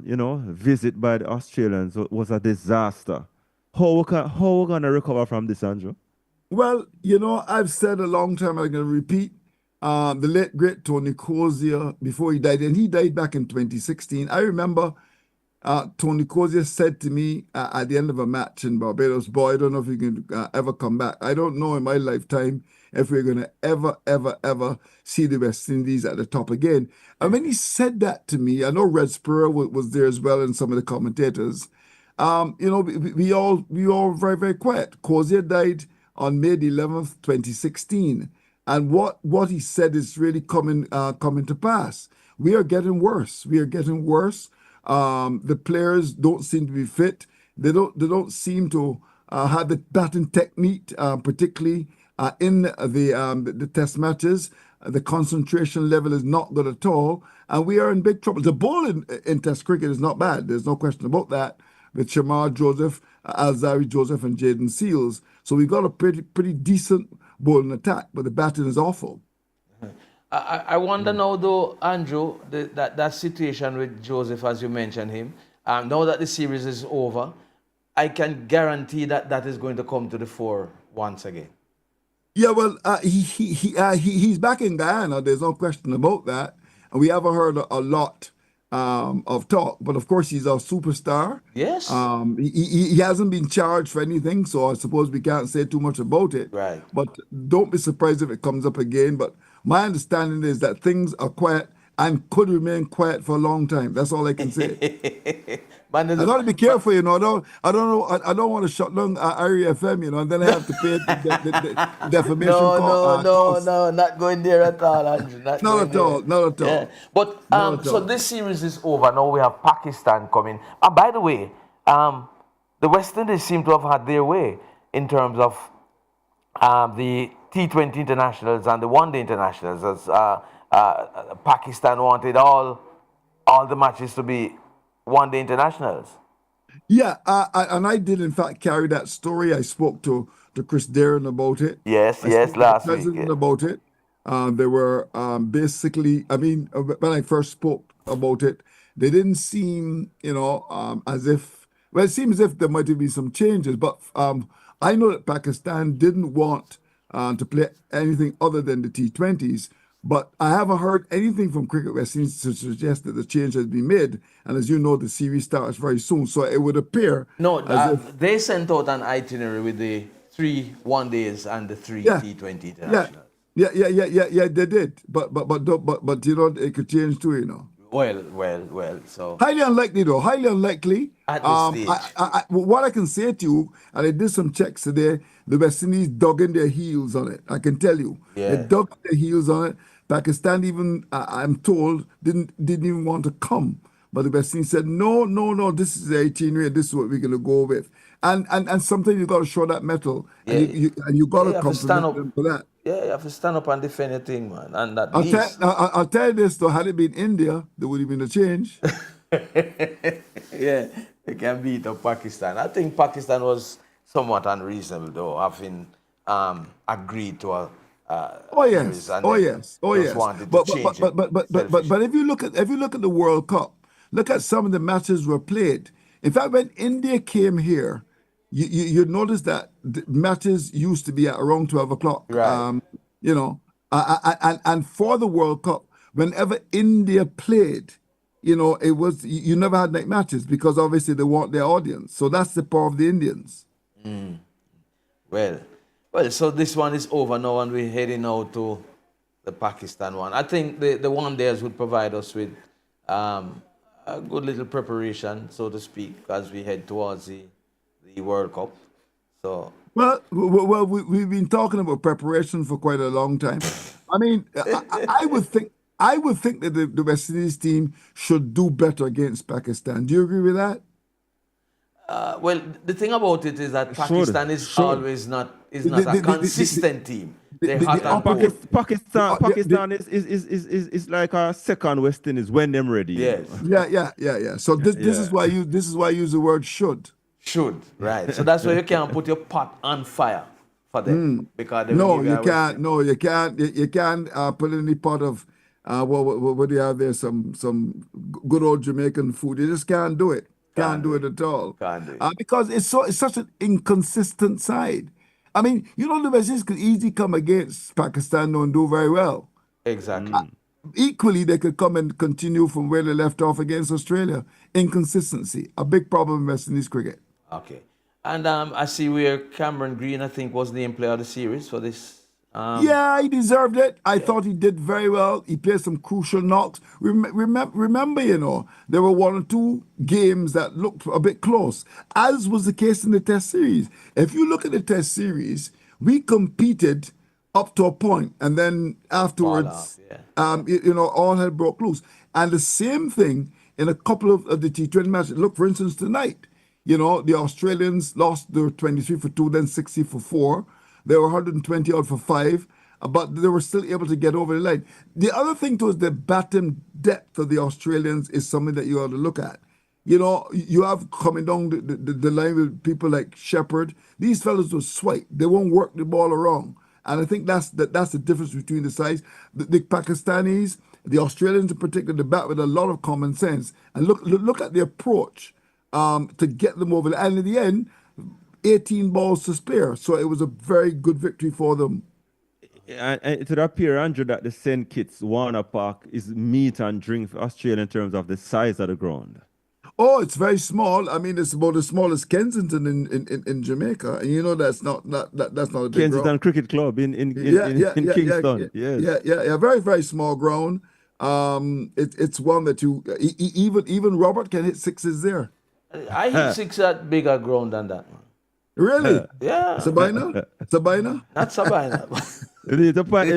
you know, visit by the Australians was a disaster. How we gonna recover from this, Andrew? Well, you know, I've said a long time, I'm going to repeat, the late, great Tony Cozier, before he died, and he died back in 2016. I remember Tony Cozier said to me at the end of a match in Barbados, boy, I don't know if you can ever come back. I don't know in my lifetime if we're going to ever see the West Indies at the top again. And when he said that to me, I know Red Spurrier was there as well and some of the commentators. You know, we all very, very quiet. Cozier died on May the 11th, 2016. And what he said is really coming to pass. We are getting worse. The players don't seem to be fit. They don't seem to have the batting technique, particularly in the test matches. The concentration level is not good at all. And we are in big trouble. The ball in test cricket is not bad. There's no question about that. With Shamar Joseph, Alzari Joseph, and Jaden Seals. So we got a pretty decent bowling attack, but the batting is awful. I wonder now, though, Andrew, that situation with Joseph, as you mentioned him, now that the series is over, I can guarantee that is going to come to the fore once again. Yeah, well, he's back in Guyana. There's no question about that. And we haven't heard a lot of talk, but of course he's a superstar. Yes. He hasn't been charged for anything, so I suppose we can't say too much about it. Right. But don't be surprised if it comes up again. But my understanding is that things are quiet and could remain quiet for a long time. That's all I can say. I got to be careful, you know. I don't want to shut down Area FM, you know, and then I have to pay the defamation cost. No, not going there at all, Andrew. Not at all. Yeah. But so this series is over. Now we have Pakistan coming. By the way, the West Indies seem to have had their way. in terms of the T20 internationals and the one-day internationals, as Pakistan wanted all the matches to be one-day internationals. Yeah, and I did in fact carry that story. I spoke to Chris Darren about it. Yes, I yes, spoke to the last week. president Yeah. about it. They were basically, I mean, when I first spoke about it, they didn't seem, as if, well, it seems as if there might have been some changes, but I know that Pakistan didn't want to play anything other than the T20s. But I haven't heard anything from Cricket West Indies to suggest that the change has been made. And as you know, the series starts very soon. So it would appear No, as if, they sent out an itinerary with the 3 one-days and the 3 yeah, T20 yeah, internationals. yeah, they did. But it could change too. Well, so Highly unlikely though. Highly unlikely. at this stage. What I can say to you, and I did some checks today. The West Indies dug in their heels on it. I can tell you, they Yeah. dug their heels on it. Pakistan even, I'm told, didn't even want to come, but the West Indies said, no. This is the itinerary. This is what we're going to go with. And sometimes you got to show that mettle, Yeah. and you got You to have to stand compliment up. them for that. Yeah, you have to stand up and defend your thing, man. And at I'll least. tell you this though. Had it been India, there would have been a change. Yeah, they can beat up Pakistan. I think Pakistan was somewhat unreasonable, though, having agreed to a. Oh series yes, and oh then yes, oh just yes. wanted to But change it. but if you look at the World Cup, look at some of the matches were played. In fact, when India came here, you notice that the matches used to be at around 12 o'clock. Right. And for the World Cup, whenever India played, it was you never had night matches because obviously they want their audience. So that's the power of the Indians. Well, so this one is over now, and we're heading out to the Pakistan one. I think the one days would provide us with a good little preparation, so to speak, as we head towards the World Cup. So Well, we've been talking about preparation for quite a long time. I mean, I would think that the West Indies team should do better against Pakistan. Do you agree with that? well, the thing about it is that Pakistan is always not a consistent team. They're hot and cold. Pakistan is like our second West Indies when them ready. Yes. Yeah. So this is why I use the word should. Should, right. So that's why you can't put your pot on fire for them. Because they will No, give you away can't. No, you can't. You can't put any pot of what do you have there? Some good old Jamaican food. You just can't do it. Can't do it at all. Can't do it. Because it's such an inconsistent side. I mean, the West Indies could easily come against Pakistan and do very well. Exactly. Equally, they could come and continue from where they left off against Australia. Inconsistency, a big problem in West Indies cricket. Okay. And I see where Cameron Green, I think, was named player of the series for this. Yeah, he deserved it. I thought he did very well. He played some crucial knocks. Remember, there were 1 or 2 games that looked a bit close, as was the case in the Test series. If you look at the Test series, we competed up to a point, and then afterwards, all hell broke loose. And the same thing in a couple of the T20 matches. Look, for instance, tonight, the Australians lost their 23 for 2, then 60 for 4. They were 120 out for 5, but they were still able to get over the line. The other thing too is the batting depth of the Australians is something that you ought to look at. You have coming down the line with people like Shepherd. These fellas will swipe. They won't work the ball around. And I think that's the difference between the sides. The Pakistanis, the Australians in particular, they bat with a lot of common sense. And look at the approach to get them over. And in the end, 18 balls to spare. So it was a very good victory for them. And it would appear, Andrew, that the St. Kitts Warner Park is meat and drink for Australia in terms of the size of the ground. Oh, it's very small. I mean, it's about as small as Kensington in Jamaica, and that's not a big Kensington ground. Cricket Club in Kingston. Yeah, very very small ground. It's one that even Robert can hit sixes there. I hit 6 at bigger ground than that, man. Really? Yeah. Sabina? Not Sabina. You need to point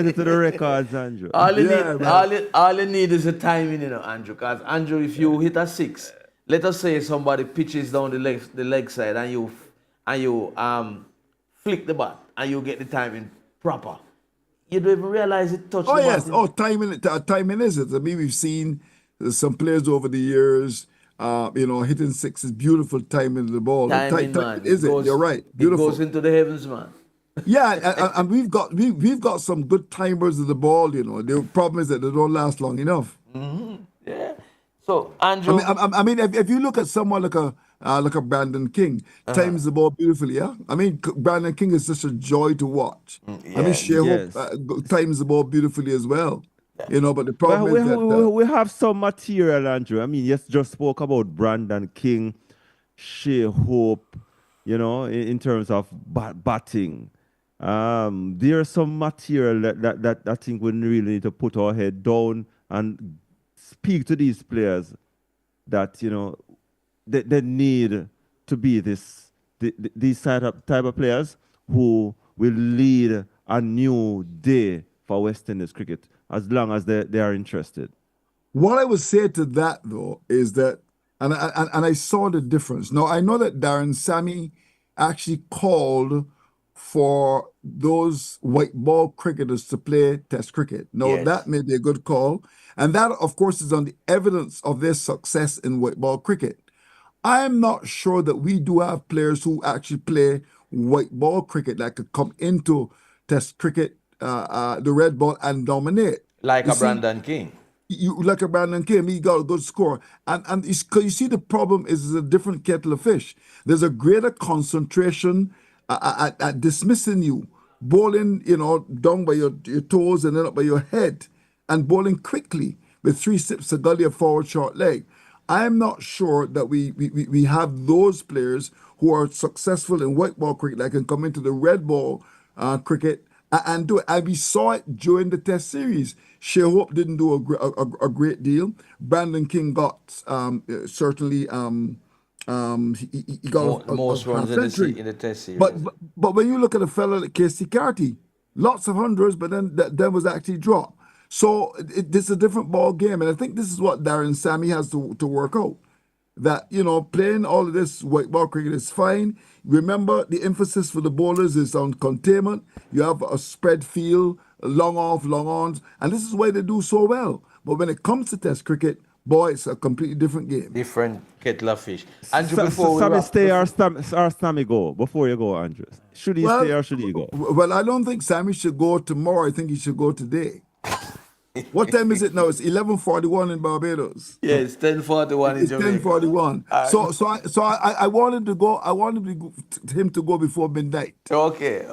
it to the records, Andrew. All you need is the timing, Andrew. Because, Andrew, if you hit a 6, let us say somebody pitches down the leg side and you flick the bat and you get the timing proper, you don't even realize it touched Oh the yes. bat. Oh, timing is it. I mean, we've seen some players over the years, hitting sixes, beautiful timing of the ball. Timing, Timing man. is it? You're right. It goes Beautiful. into the heavens, man. Yeah, and we've got some good timers of the ball. The problem is that they don't last long enough. Yeah. So Andrew, I mean, if you look at someone like a Brandon King, times the ball beautifully. Yeah, I mean, Brandon King is such a joy to watch. I mean, Shea Hope times the ball beautifully as well. But the problem is that we have some material, Andrew. I mean, yes, just spoke about Brandon King, Shea Hope, in terms of batting. There's some material that I think we really need to put our head down and speak to these players that they need to be these type of players who will lead a new day for West Indies cricket as long as they are interested. What I would say to that though is that, and I saw the difference. Now I know that Darren Sammy actually called for those white ball cricketers to play Test cricket. Now that may be a good call, and that of course is on the evidence of their success in white ball cricket. I am not sure that we do have players who actually play white ball cricket that could come into Test cricket, the red ball, and dominate. Like Brandon King. Like a Brandon King, he got a good score. And you see the problem is a different kettle of fish. There's a greater concentration at dismissing you, bowling, down by your toes and then up by your head, and bowling quickly with 3 sips of gully of forward short leg. I'm not sure that we have those players who are successful in white ball cricket that can come into the red ball cricket and do it. And we saw it during the Test series. Shea Hope didn't do a great deal. Brandon King got certainly he got most runs in the Test series. But when you look at a fellow like Casey Carty, lots of hundreds, but then that was actually dropped. So this is a different ball game, and I think this is what Darren Sammy has to work out. That playing all of this white ball cricket is fine. Remember, the emphasis for the bowlers is on containment. You have a spread field, long off, long ons, and this is why they do so well. But when it comes to Test cricket, boy, it's a completely different game. Different kettle of fish. Andrew, Sammy stay or Sammy go before you go, Andrew? Should he stay or should he go? Well, I don't think Sammy should go tomorrow. I think he should go today. What time is it now? It's 11:41 in Barbados. Yeah, it's 10:41 in Jamaica. It's 10:41. So I wanted to go. I wanted him to go before midnight. Okay.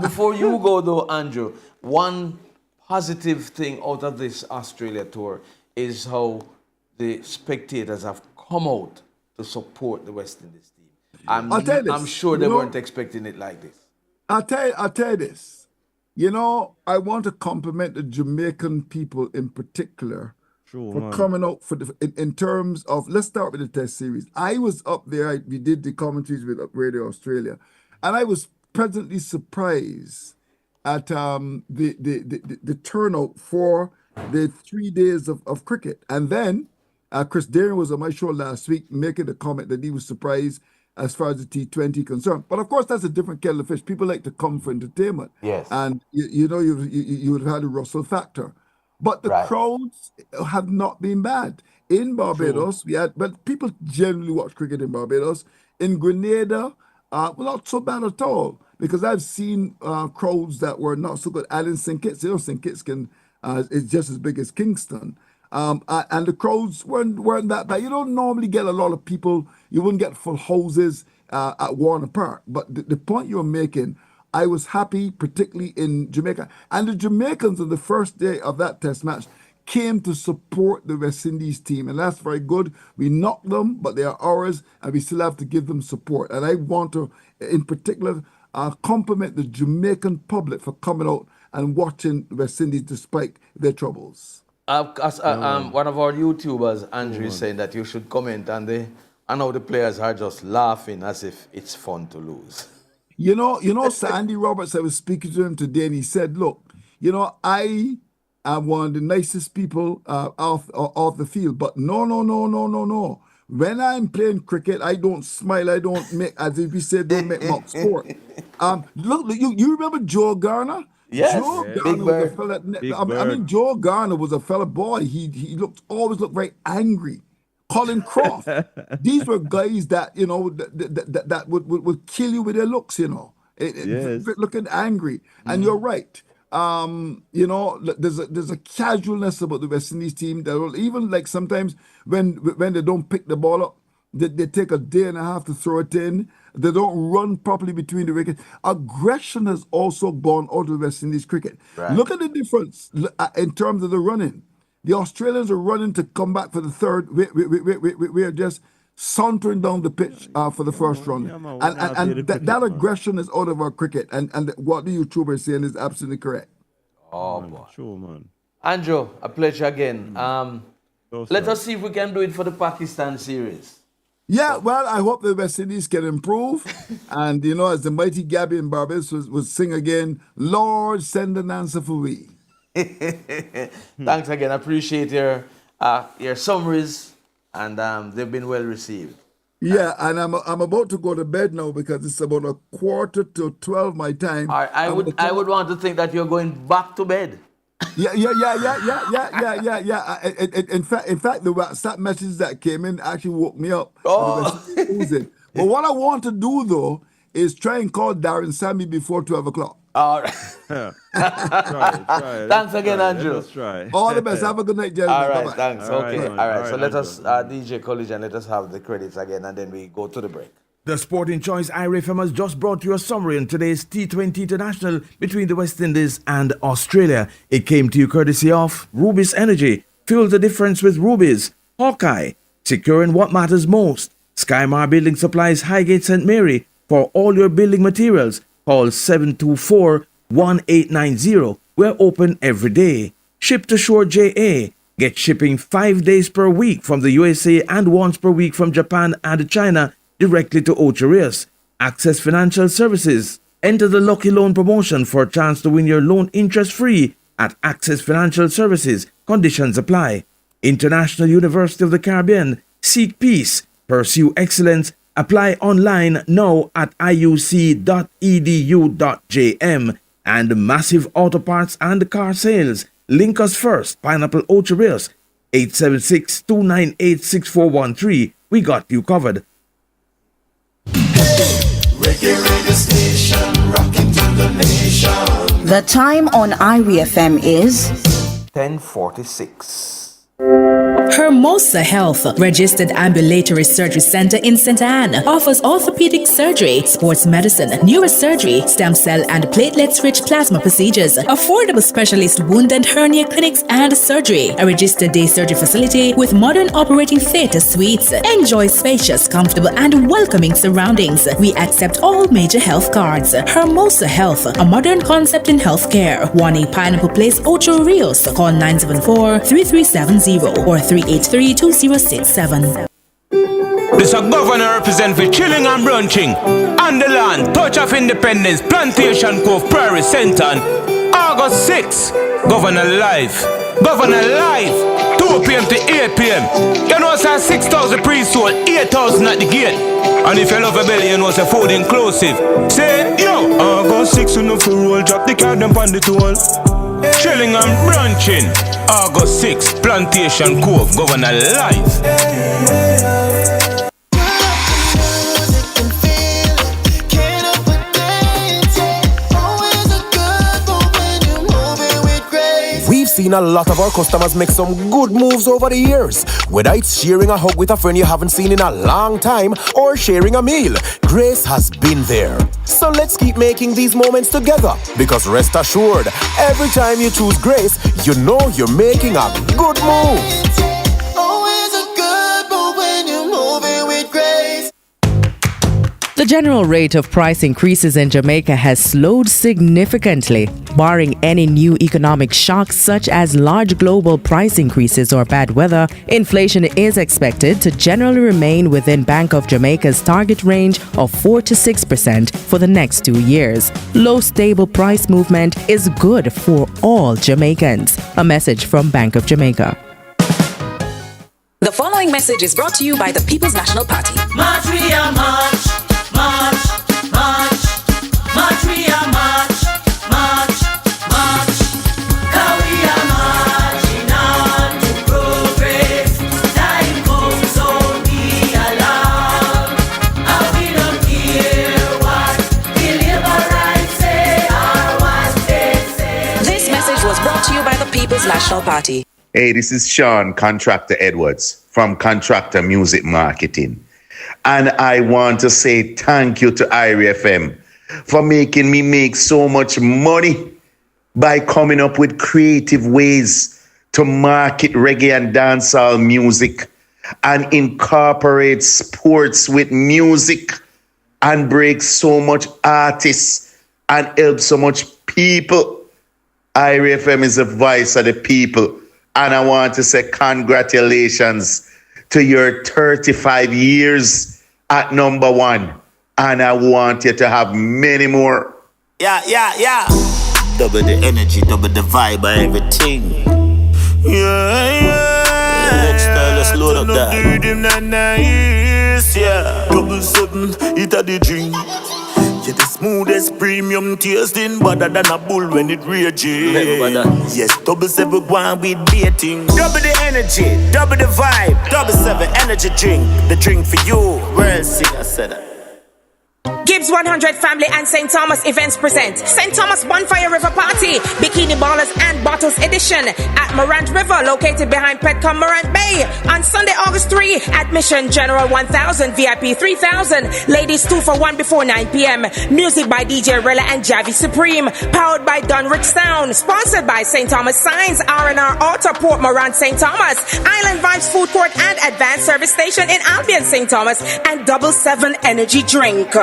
Before you go though, Andrew, one positive thing out of this Australia tour is how the spectators have come out to support the West Indies team. I'm sure they weren't expecting it like this. I'll tell you this. I want to compliment the Jamaican people in particular for coming out in terms of, let's start with the Test series. I was up there, we did the commentaries with Radio Australia, and I was pleasantly surprised at the turnout for the 3 days of cricket. And then Chris Darren was on my show last week making the comment that he was surprised as far as the T20 concerned. But of course, that's a different kettle of fish. People like to come for entertainment. Yes. And you would have had a Russell factor. But the crowds have not been bad. In Barbados, but people generally watch cricket in Barbados. In Grenada, not so bad at all. Because I've seen crowds that were not so good. And in St. Kitts, St. Kitts is just as big as Kingston. And the crowds weren't that bad. You don't normally get a lot of people. You wouldn't get full houses at Warner Park. But the point you're making, I was happy, particularly in Jamaica. And the Jamaicans on the first day of that Test match came to support the West Indies team. And that's very good. We knocked them, but they are ours, and we still have to give them support. And I want to, in particular, compliment the Jamaican public for coming out and watching the West Indies despite their troubles. One of our YouTubers, Andrew, is saying that you should comment, and now the players are just laughing as if it's fun to lose. Sir Andy Roberts, I was speaking to him today, and he said, look, I am one of the nicest people off the field, but no. when I'm playing cricket, I don't smile. I don't make, as if we say, don't make mock sport. Look, you remember Joe Garner? Yes, Joe Big Garner was a Bird. fella. Big I mean, Bird. Joe Garner was a fella boy. He always looked very angry. Colin Croft. These were guys that, you know, that would kill you with their looks, you know. Yes. Looking angry. And you're right. You know, there's a casualness about the West Indies team that will, even like sometimes when they don't pick the ball up, they take a day and a half to throw it in. They don't run properly between the wickets. Aggression has also gone out of West Indies cricket. Right. Look at the difference in terms of the running. The Australians are running to come back for the third. We are just sauntering down the pitch for the first run. Yeah, man, And that aggression is out of our cricket. And what the YouTuber is saying is absolutely correct. Oh, boy. Sure, man. Andrew, a pleasure again. So Let sorry. us see if we can do it for the Pakistan series. Yeah, well, I hope the West Indies can improve. And, you know, as the mighty Gabby in Barbados would sing again, Lord, send an answer for we. Thanks again. I appreciate your summaries, and they've been well received. Yeah, and I'm about to go to bed now because it's about 11:45 my time. I would want to think that you're going back to bed. Yeah. In fact, the WhatsApp messages that came in actually woke me up. Oh. But what I want to do though is try and call Darren Sammy before 12 o'clock. All right. Try. Thanks again, Andrew. Let's try. All the best. Have a good night, gentlemen. All right, Bye-bye. thanks. All right, Okay. man. All right. All So right, let us, Andrew. DJ Collision, let us have the credits again, and then we go to the break. The Sporting Choice IRFM has just brought you a summary on today's T20 International between the West Indies and Australia. It came to you courtesy of Rubis Energy. Fuel the difference with Rubis. Hawkeye, securing what matters most. Skymar Building Supplies, Highgate St. Mary. For all your building materials, call 724-1890. We're open every day. Ship to Shore JA. Get shipping 5 days per week from the USA and once per week from Japan and China directly to Ocherius. Access Financial Services. Enter the Lucky Loan promotion for a chance to win your loan interest-free at Access Financial Services. Conditions apply. International University of the Caribbean. Seek peace. Pursue excellence. Apply online now at iuc.edu.jm. And Massive Auto Parts and Car Sales. Link us first. Pineapple Ocherius. 876-298-6413. We got you covered. Reggae radio station, rocking to the nation. The time on IRFM is 10:46. Hermosa Health, registered ambulatory surgery center in St. Anne, offers orthopedic surgery, sports medicine, neurosurgery, stem cell and platelets-rich plasma procedures, affordable specialist wound and hernia clinics and surgery, a registered day surgery facility with modern operating theater suites. Enjoy spacious, comfortable and welcoming surroundings. We accept all major health cards. Hermosa Health, a modern concept in healthcare. 1A Pineapple Place, Ocho Rios. Call 974-3370 or 383-2067. This a governor represent for chilling and brunching on the land, touch of independence, Plantation Cove, Prairie Center, August 6th. Governor live, 2 p.m. to 8 p.m. You know, it's 6,000 pre-sold, 8,000 at the gate. And if you love a belly, you know, it's a food inclusive. Say, yo, August 6th, you know, for roll, drop the card and on the toll. Chilling and brunching, August 6th, Plantation Cove, Governor live. We've seen a lot of our customers make some good moves over the years. Whether it's sharing a hug with a friend you haven't seen in a long time or sharing a meal, Grace has been there. So let's keep making these moments together, because rest assured, every time you choose Grace, you know you're making a good move. Always a good move when you're moving with grace. The general rate of price increases in Jamaica has slowed significantly, barring any new economic shocks such as large global price increases or bad weather. Inflation is expected to generally remain within Bank of Jamaica's target range of 4 to 6% for the next 2 years. Low stable price movement is good for all Jamaicans. A message from Bank of Jamaica. The following message is brought to you by the People's National Party. March, we are march, march, march, march, we are march, march, march. 'Cause we are marching on to progress. Time comes, so be alarmed. And we don't care what the liberals say or what they say. This message was brought to you by the People's National Party. Hey, this is Sean Contractor Edwards from Contractor Music Marketing. And I want to say thank you to Irie FM for making me make so much money by coming up with creative ways to market reggae and dancehall music and incorporate sports with music and break so much artists and help so much people. Irie FM is the voice of the people. And I want to say congratulations to your 35 years at number one. And I want you to have many more. Yeah. Double the energy, double the vibe, everything. Yeah. Next time, let's load up that. Yeah. 777, it a the drink. Yeah, the smoothest premium tasting, better than a bull when it rages. Yes, 777 with baiting. Double the energy, double the vibe. 777 energy drink, the drink for you. World singer said that. Gibbs 100 Family and St. Thomas Events present St. Thomas Bonfire River Party, Bikini Ballers and Bottles Edition at Morant River, located behind Petcom Morant Bay. On Sunday, August 3, admission general 1,000, VIP 3,000, ladies 2 for 1 before 9 p.m. Music by DJ Rella and Javi Supreme, powered by Dunrich Sound, sponsored by St. Thomas Signs, R&R Auto, Port Morant St. Thomas, Island Vibes Food Court and Advanced Service Station in Albion St. Thomas, and 777 Energy Drink.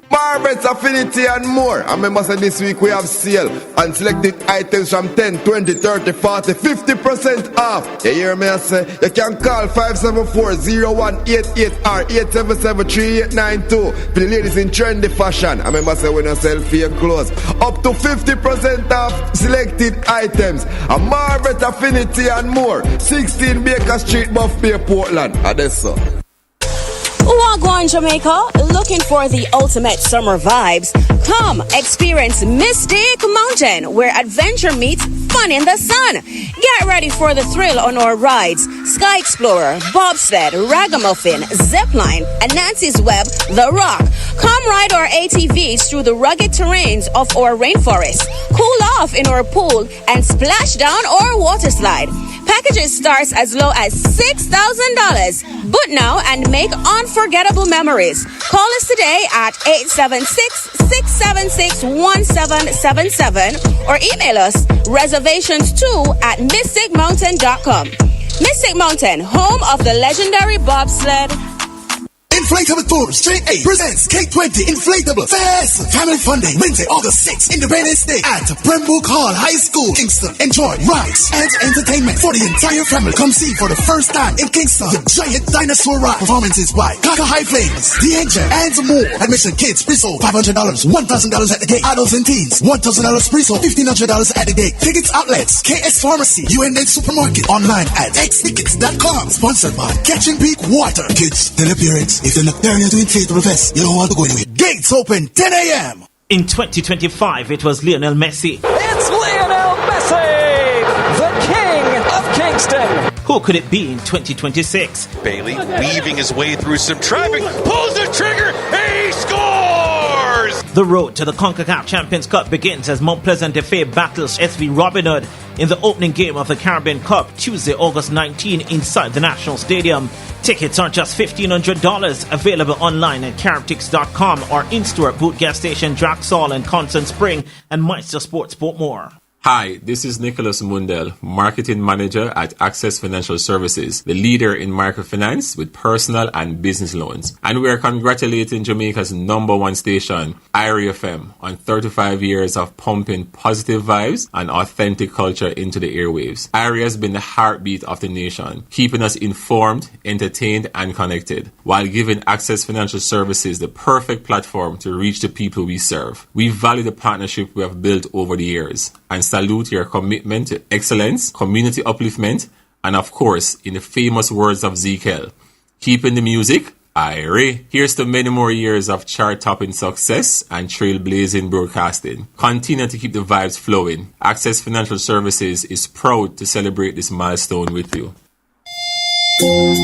Marvel's Affinity and more. I remember saying this week we have sale on selected items from 10, 20, 30, 40, 50% off. You hear me? I say you can call 574-0188 or 877-3892 for the ladies in trendy fashion. I remember saying when I sell fake clothes up to 50% off selected items. A Marvel's Affinity and more. 16 Baker Street, Buff Bay, Portland. Adesso. Wagwan Jamaica, looking for the ultimate summer vibes? Come experience Mystic Mountain, where adventure meets fun in the sun. Get ready for the thrill on our rides: Sky Explorer, Bobsled, Ragamuffin, Zipline, and Nancy's Web, The Rock. Come ride our ATVs through the rugged terrains of our rainforest. Cool off in our pool and splash down our water slide. Packages starts as low as $6,000. Book now and make unforgettable memories. Call us today at 876-676-1777 or email us reservations2@mysticmountain.com. Mystic Mountain, home of the legendary bobsled. Inflatable Tours JFF presents K20 Inflatable Fest. Family funding Wednesday, August 6th, Independence Day at Pembroke Hall High School, Kingston. Enjoy rides and entertainment for the entire family. Come see for the first time in Kingston the giant dinosaur ride. Performances by Kaka High Flames, The Angel, and more. Admission kids pre-sold $500, $1,000 at the gate. Adults and teens $1,000 pre-sold, $1,500 at the gate. Tickets outlets: KS Pharmacy, UNN Supermarket. Online at xtickets.com. Sponsored by Catching Peak Water. Kids, their appearance. If you're not turning into inflatable vest, you don't want to go anywhere. Gates open 10 a.m. In 2025, it was Lionel Messi. It's Lionel Messi, the king of Kingston. Who could it be in 2026? Bailey weaving his way through some traffic, pulls the trigger, he scores! The road to the CONCACAF Champions Cup begins as Mount Pleasant FA battles SV Robin Hood in the opening game of the Caribbean Cup, Tuesday, August 19, inside the National Stadium. Tickets are just $1,500, available online at caribtix.com or in-store at Boot Gas Station, Draxall and Constant Spring and Meister Sports Portmore. Hi, this is Nicholas Mundell, Marketing Manager at Access Financial Services, the leader in microfinance with personal and business loans. And we are congratulating Jamaica's #1 station, Irie FM, on 35 years of pumping positive vibes and authentic culture into the airwaves. Irie has been the heartbeat of the nation, keeping us informed, entertained, and connected, while giving Access Financial Services the perfect platform to reach the people we serve. We value the partnership we have built over the years and salute your commitment to excellence, community upliftment, And of course, in the famous words of Ezekiel, keeping the music, Irie. Here's to many more years of chart-topping success and trailblazing broadcasting. Continue to keep the vibes flowing. Access Financial Services is proud to celebrate this milestone with you.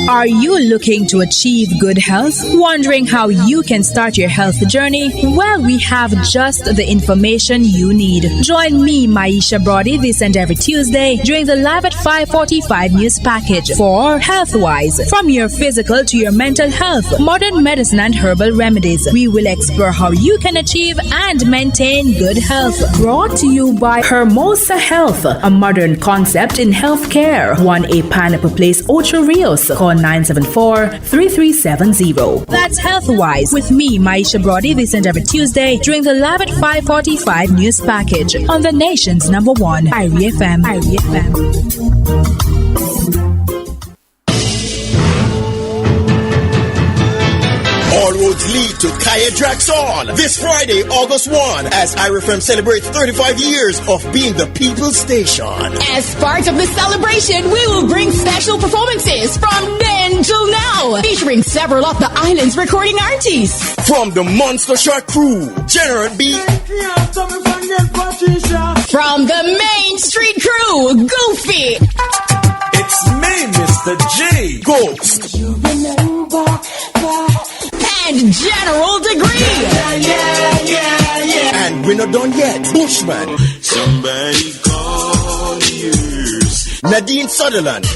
Are you looking to achieve good health? Wondering how you can start your health journey? Well, we have just the information you need. Join me, Maisha Brody, this and every Tuesday during the Live at 5:45 news package for Healthwise. From your physical to your mental health, modern medicine and herbal remedies. We will explore how you can achieve and maintain good health. Brought to you by Hermosa Health, a modern concept in healthcare. 1A Pineapple Place, Ocho Rios. Call 974-3370. That's Healthwise with me, Maisha Brody, this and every Tuesday during the Live at 5:45 news package on the nation's number one, Irie FM. Irie FM. All roads lead to Kaya Draxon this Friday, August 1, as IRFM celebrates 35 years of being the People's Station. As part of the celebration, we will bring special performances from then till now, featuring several of the island's recording artists. From the Monster Shark crew, General B. From the Main Street crew, Goofy. It's me, Mr. J. Ghost. And General Degree. And we're not done yet. Bushman. Somebody call yours. Nadine Sutherland.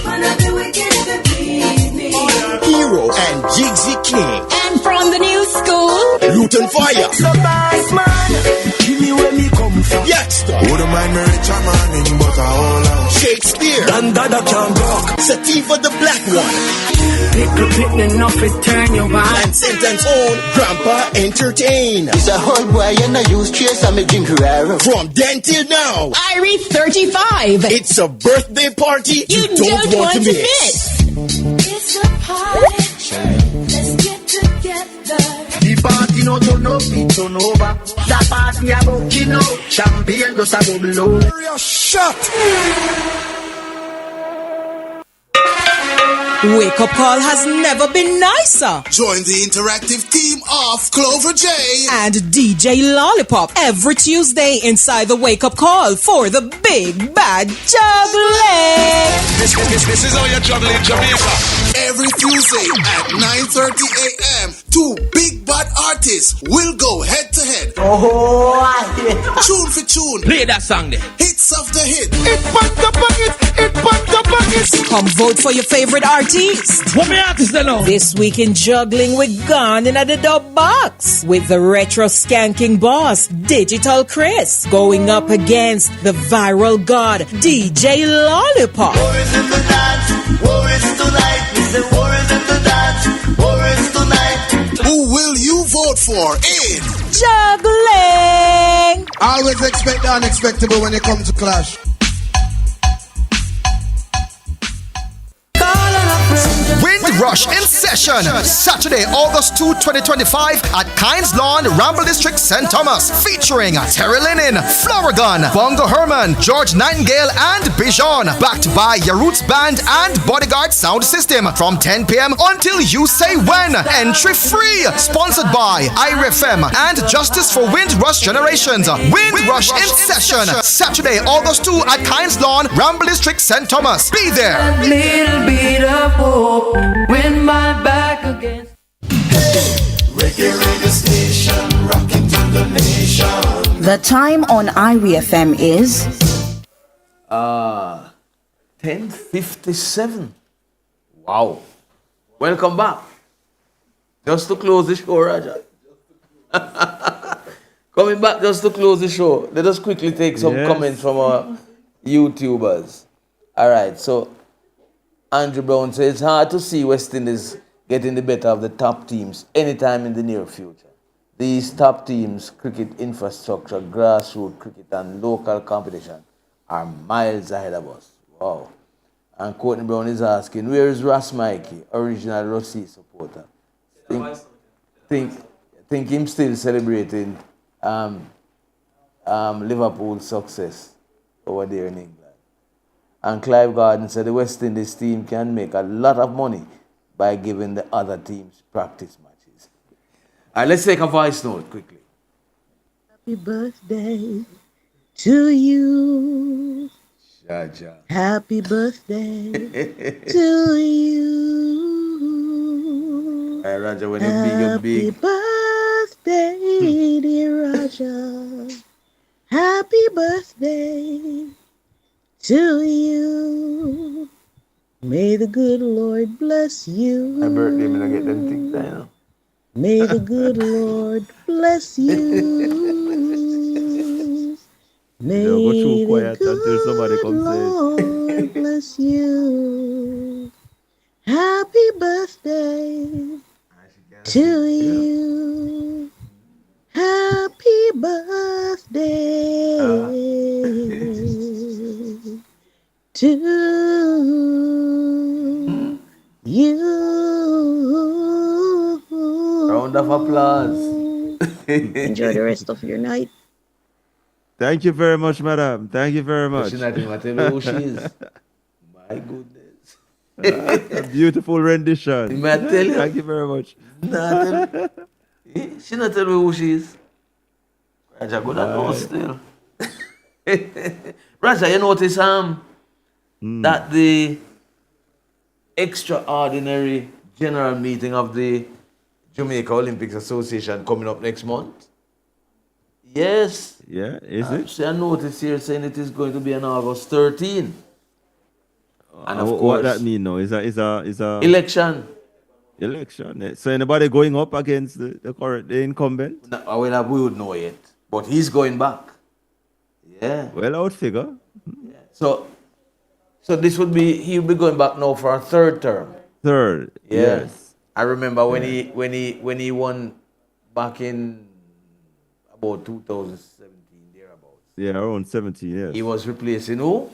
Hero and Jigsy King. And from the new school, Luton Fire. So nice, man. Give me where me come from. Yaxter. Wouldn't mind me rich a man in but a whole out. Shakespeare. And Dada can talk. Sativa the Black One. Pickle pitting enough it turn your back. And Sentence own Grandpa Entertain. It's a whole boy and I use chase and me drink rare. From then till now, Irie 35. It's a birthday party you don't want to miss. It's a party. Let's get together. The party no turn up, it turn over. The party about kino, champagne just a bubble over. Shut. Wake Up Call has never been nicer. Join the interactive team of Clover J and DJ Lollipop every Tuesday inside the Wake Up Call for the big bad juggling. This is how you're juggling Jamaica. Every Tuesday at 9:30 a.m. Two big bad artists will go head to head. Oh, tune for tune. Play that song there. Hits of the hit. It punk the buckets. It punk the buckets. Come vote for your favorite artist. What me artist they know? This week in juggling, we're gone in the dub box with the retro skanking boss, Digital Chris, going up against the viral god, DJ Lollipop. War is in the dance. War is tonight. We say war is in the dance. War is tonight. Who will you vote for in juggling? Always expect the unexpected when you come to clash. Wind Rush in session, Saturday, August 2, 2025 at Kynes Lawn, Ramble District, St. Thomas, featuring Terry Linen, Floragon, Bongo Herman, George Nightingale, and Bijan, backed by Your Roots Band and Bodyguard Sound System from 10 p.m. until you say when. Entry free, sponsored by IRFM and Justice for Wind Rush Generations. Wind Rush in session, Saturday, August 2 at Kynes Lawn, Ramble District, St. Thomas. Be there. Little bit of hope when my back against. Reggae radio station, rocking to the nation. The time on Irie FM is 10:57. Wow. Welcome back. Just to close the show, Raja. Coming back just to close the show. Let us quickly take some comments from our YouTubers. All right, so Andrew Brown says it's hard to see West Indies getting the better of the top teams anytime in the near future. These top teams, cricket infrastructure, grassroots cricket, and local competition are miles ahead of us. Wow. And Courtney Brown is asking, where is Ross Mikey, original Rossi supporter? Think him still celebrating Liverpool's success over there in England. And Clive Garden said the West Indies team can make a lot of money by giving the other teams practice matches. All right, let's take a voice note quickly. Happy birthday to you. Jaja. Happy birthday to you. All right, Roger, when Happy big. birthday, dear Roger. Happy birthday to you. May the good Lord bless you. My birthday, I'm going to get them things I know. May the good Lord bless you. May Go through the quiet until somebody good comes Lord bless you. Happy birthday to you. Happy birthday to you. Round of applause. Enjoy the rest of your night. Thank you very much, madam. Thank you very much. She's not even tell me who she is. My goodness. A beautiful rendition. May I tell you? Thank you very much. She not tell me who she is. Raja, good at know still. Raja, you notice that the extraordinary general meeting of the Jamaica Olympics Association coming up next month? Yes. Yeah, is it? See, I noticed here saying it is going to be on August 13. And of course, what that mean now? Is a election. Election. So anybody going up against the current incumbent? No, well, we would know yet, but he's going back. Yeah. Well, I would figure. Yeah. So this would be he'll be going back now for a third term. Third. Yeah. Yes. I remember when he won back in about 2017 thereabouts. Yeah, around 17 years. He was replacing who?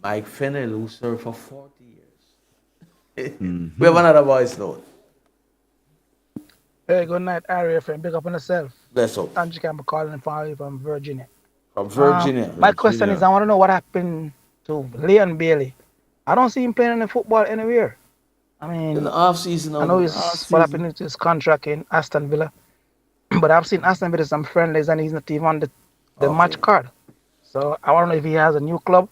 Mike Fennell, who served for 40 years. We have another voice note. Hey, good night, RFM. Big up on yourself. Bless up. Angie can be calling from Virginia. From Virginia. My question is, I want to know what happened to Leon Bailey. I don't see him playing any football anywhere. I mean, in the off season. I know what happened to his contract in Aston Villa, but I've seen Aston Villa some friendlies and he's not even on the match card. So I want to know if he has a new club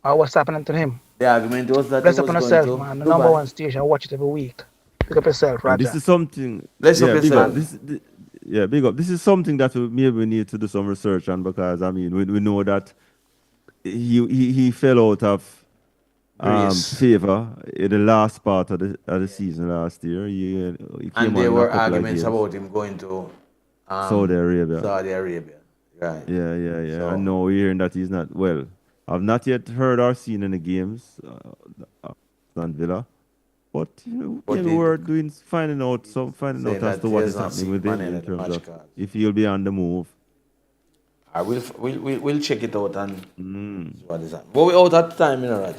or what's happening to him. The argument was that Bless he up was on going yourself, to man. The Dubai. number one station. I watch it every week. Pick up yourself, Roger. This is something. Bless up big yourself. Big up. This is something that we maybe need to do some research on, because I mean we know that he fell out of favor in the last part of the season last year. He came And there on were a couple of arguments games. about him going to Saudi Arabia. Saudi Arabia. Right. Yeah. So- I know we're hearing that he's not well. I've not yet heard or seen any games Aston Villa, but maybe we're finding out as that to he what has is not happening seen with him Mane in at the terms match of card. if he'll be on the move. We'll check it out and see what is happening. But we're out at time, Roger.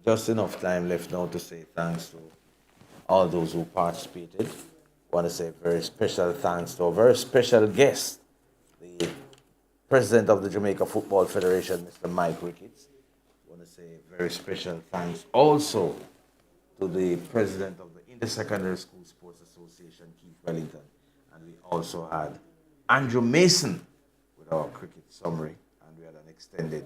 Just enough time left now to say thanks to all those who participated. I want to say very special thanks to a very special guest, the President of the Jamaica Football Federation, Mr. Mike Ricketts. I want to say very special thanks also to the President of the Intersecondary School Sports Association, Keith Wellington. And we also had Andrew Mason with our cricket summary, and we had an extended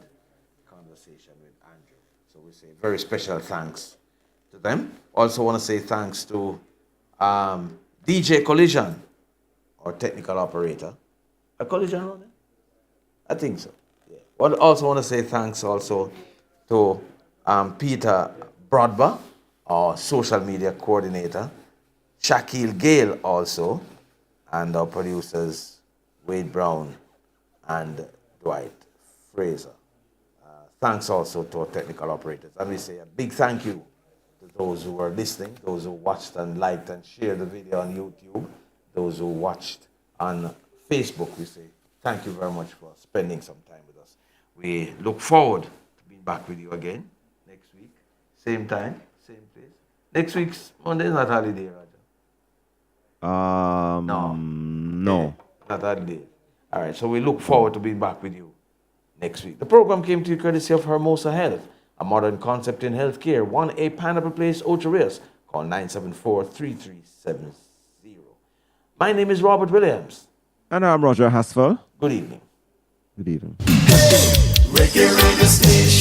conversation with Andrew. So we say very special thanks to them. Also want to say thanks to DJ Collision, our technical operator. A Collision on it? I think so. Yeah. Well, also want to say thanks also to Peter Broadba, our social media coordinator, Shaquille Gale also, and our producers Wade Brown and Dwight Fraser. Thanks also to our technical operators. And we say a big thank you to those who were listening, those who watched and liked and shared the video on YouTube, those who watched on Facebook. We say thank you very much for spending some time with us. We look forward to being back with you again next week. Same time, same place. Next week's Monday is not holiday, Roger. No. Not holiday. All right, so we look forward to being back with you next week. The program came to you courtesy of Hermosa Health, a modern concept in healthcare. 1A Pineapple Place, Ocho Rios. Call 974-3370. My name is Robert Williams. And I'm Roger Hasfell. Good evening. Good evening. Reggae radio station.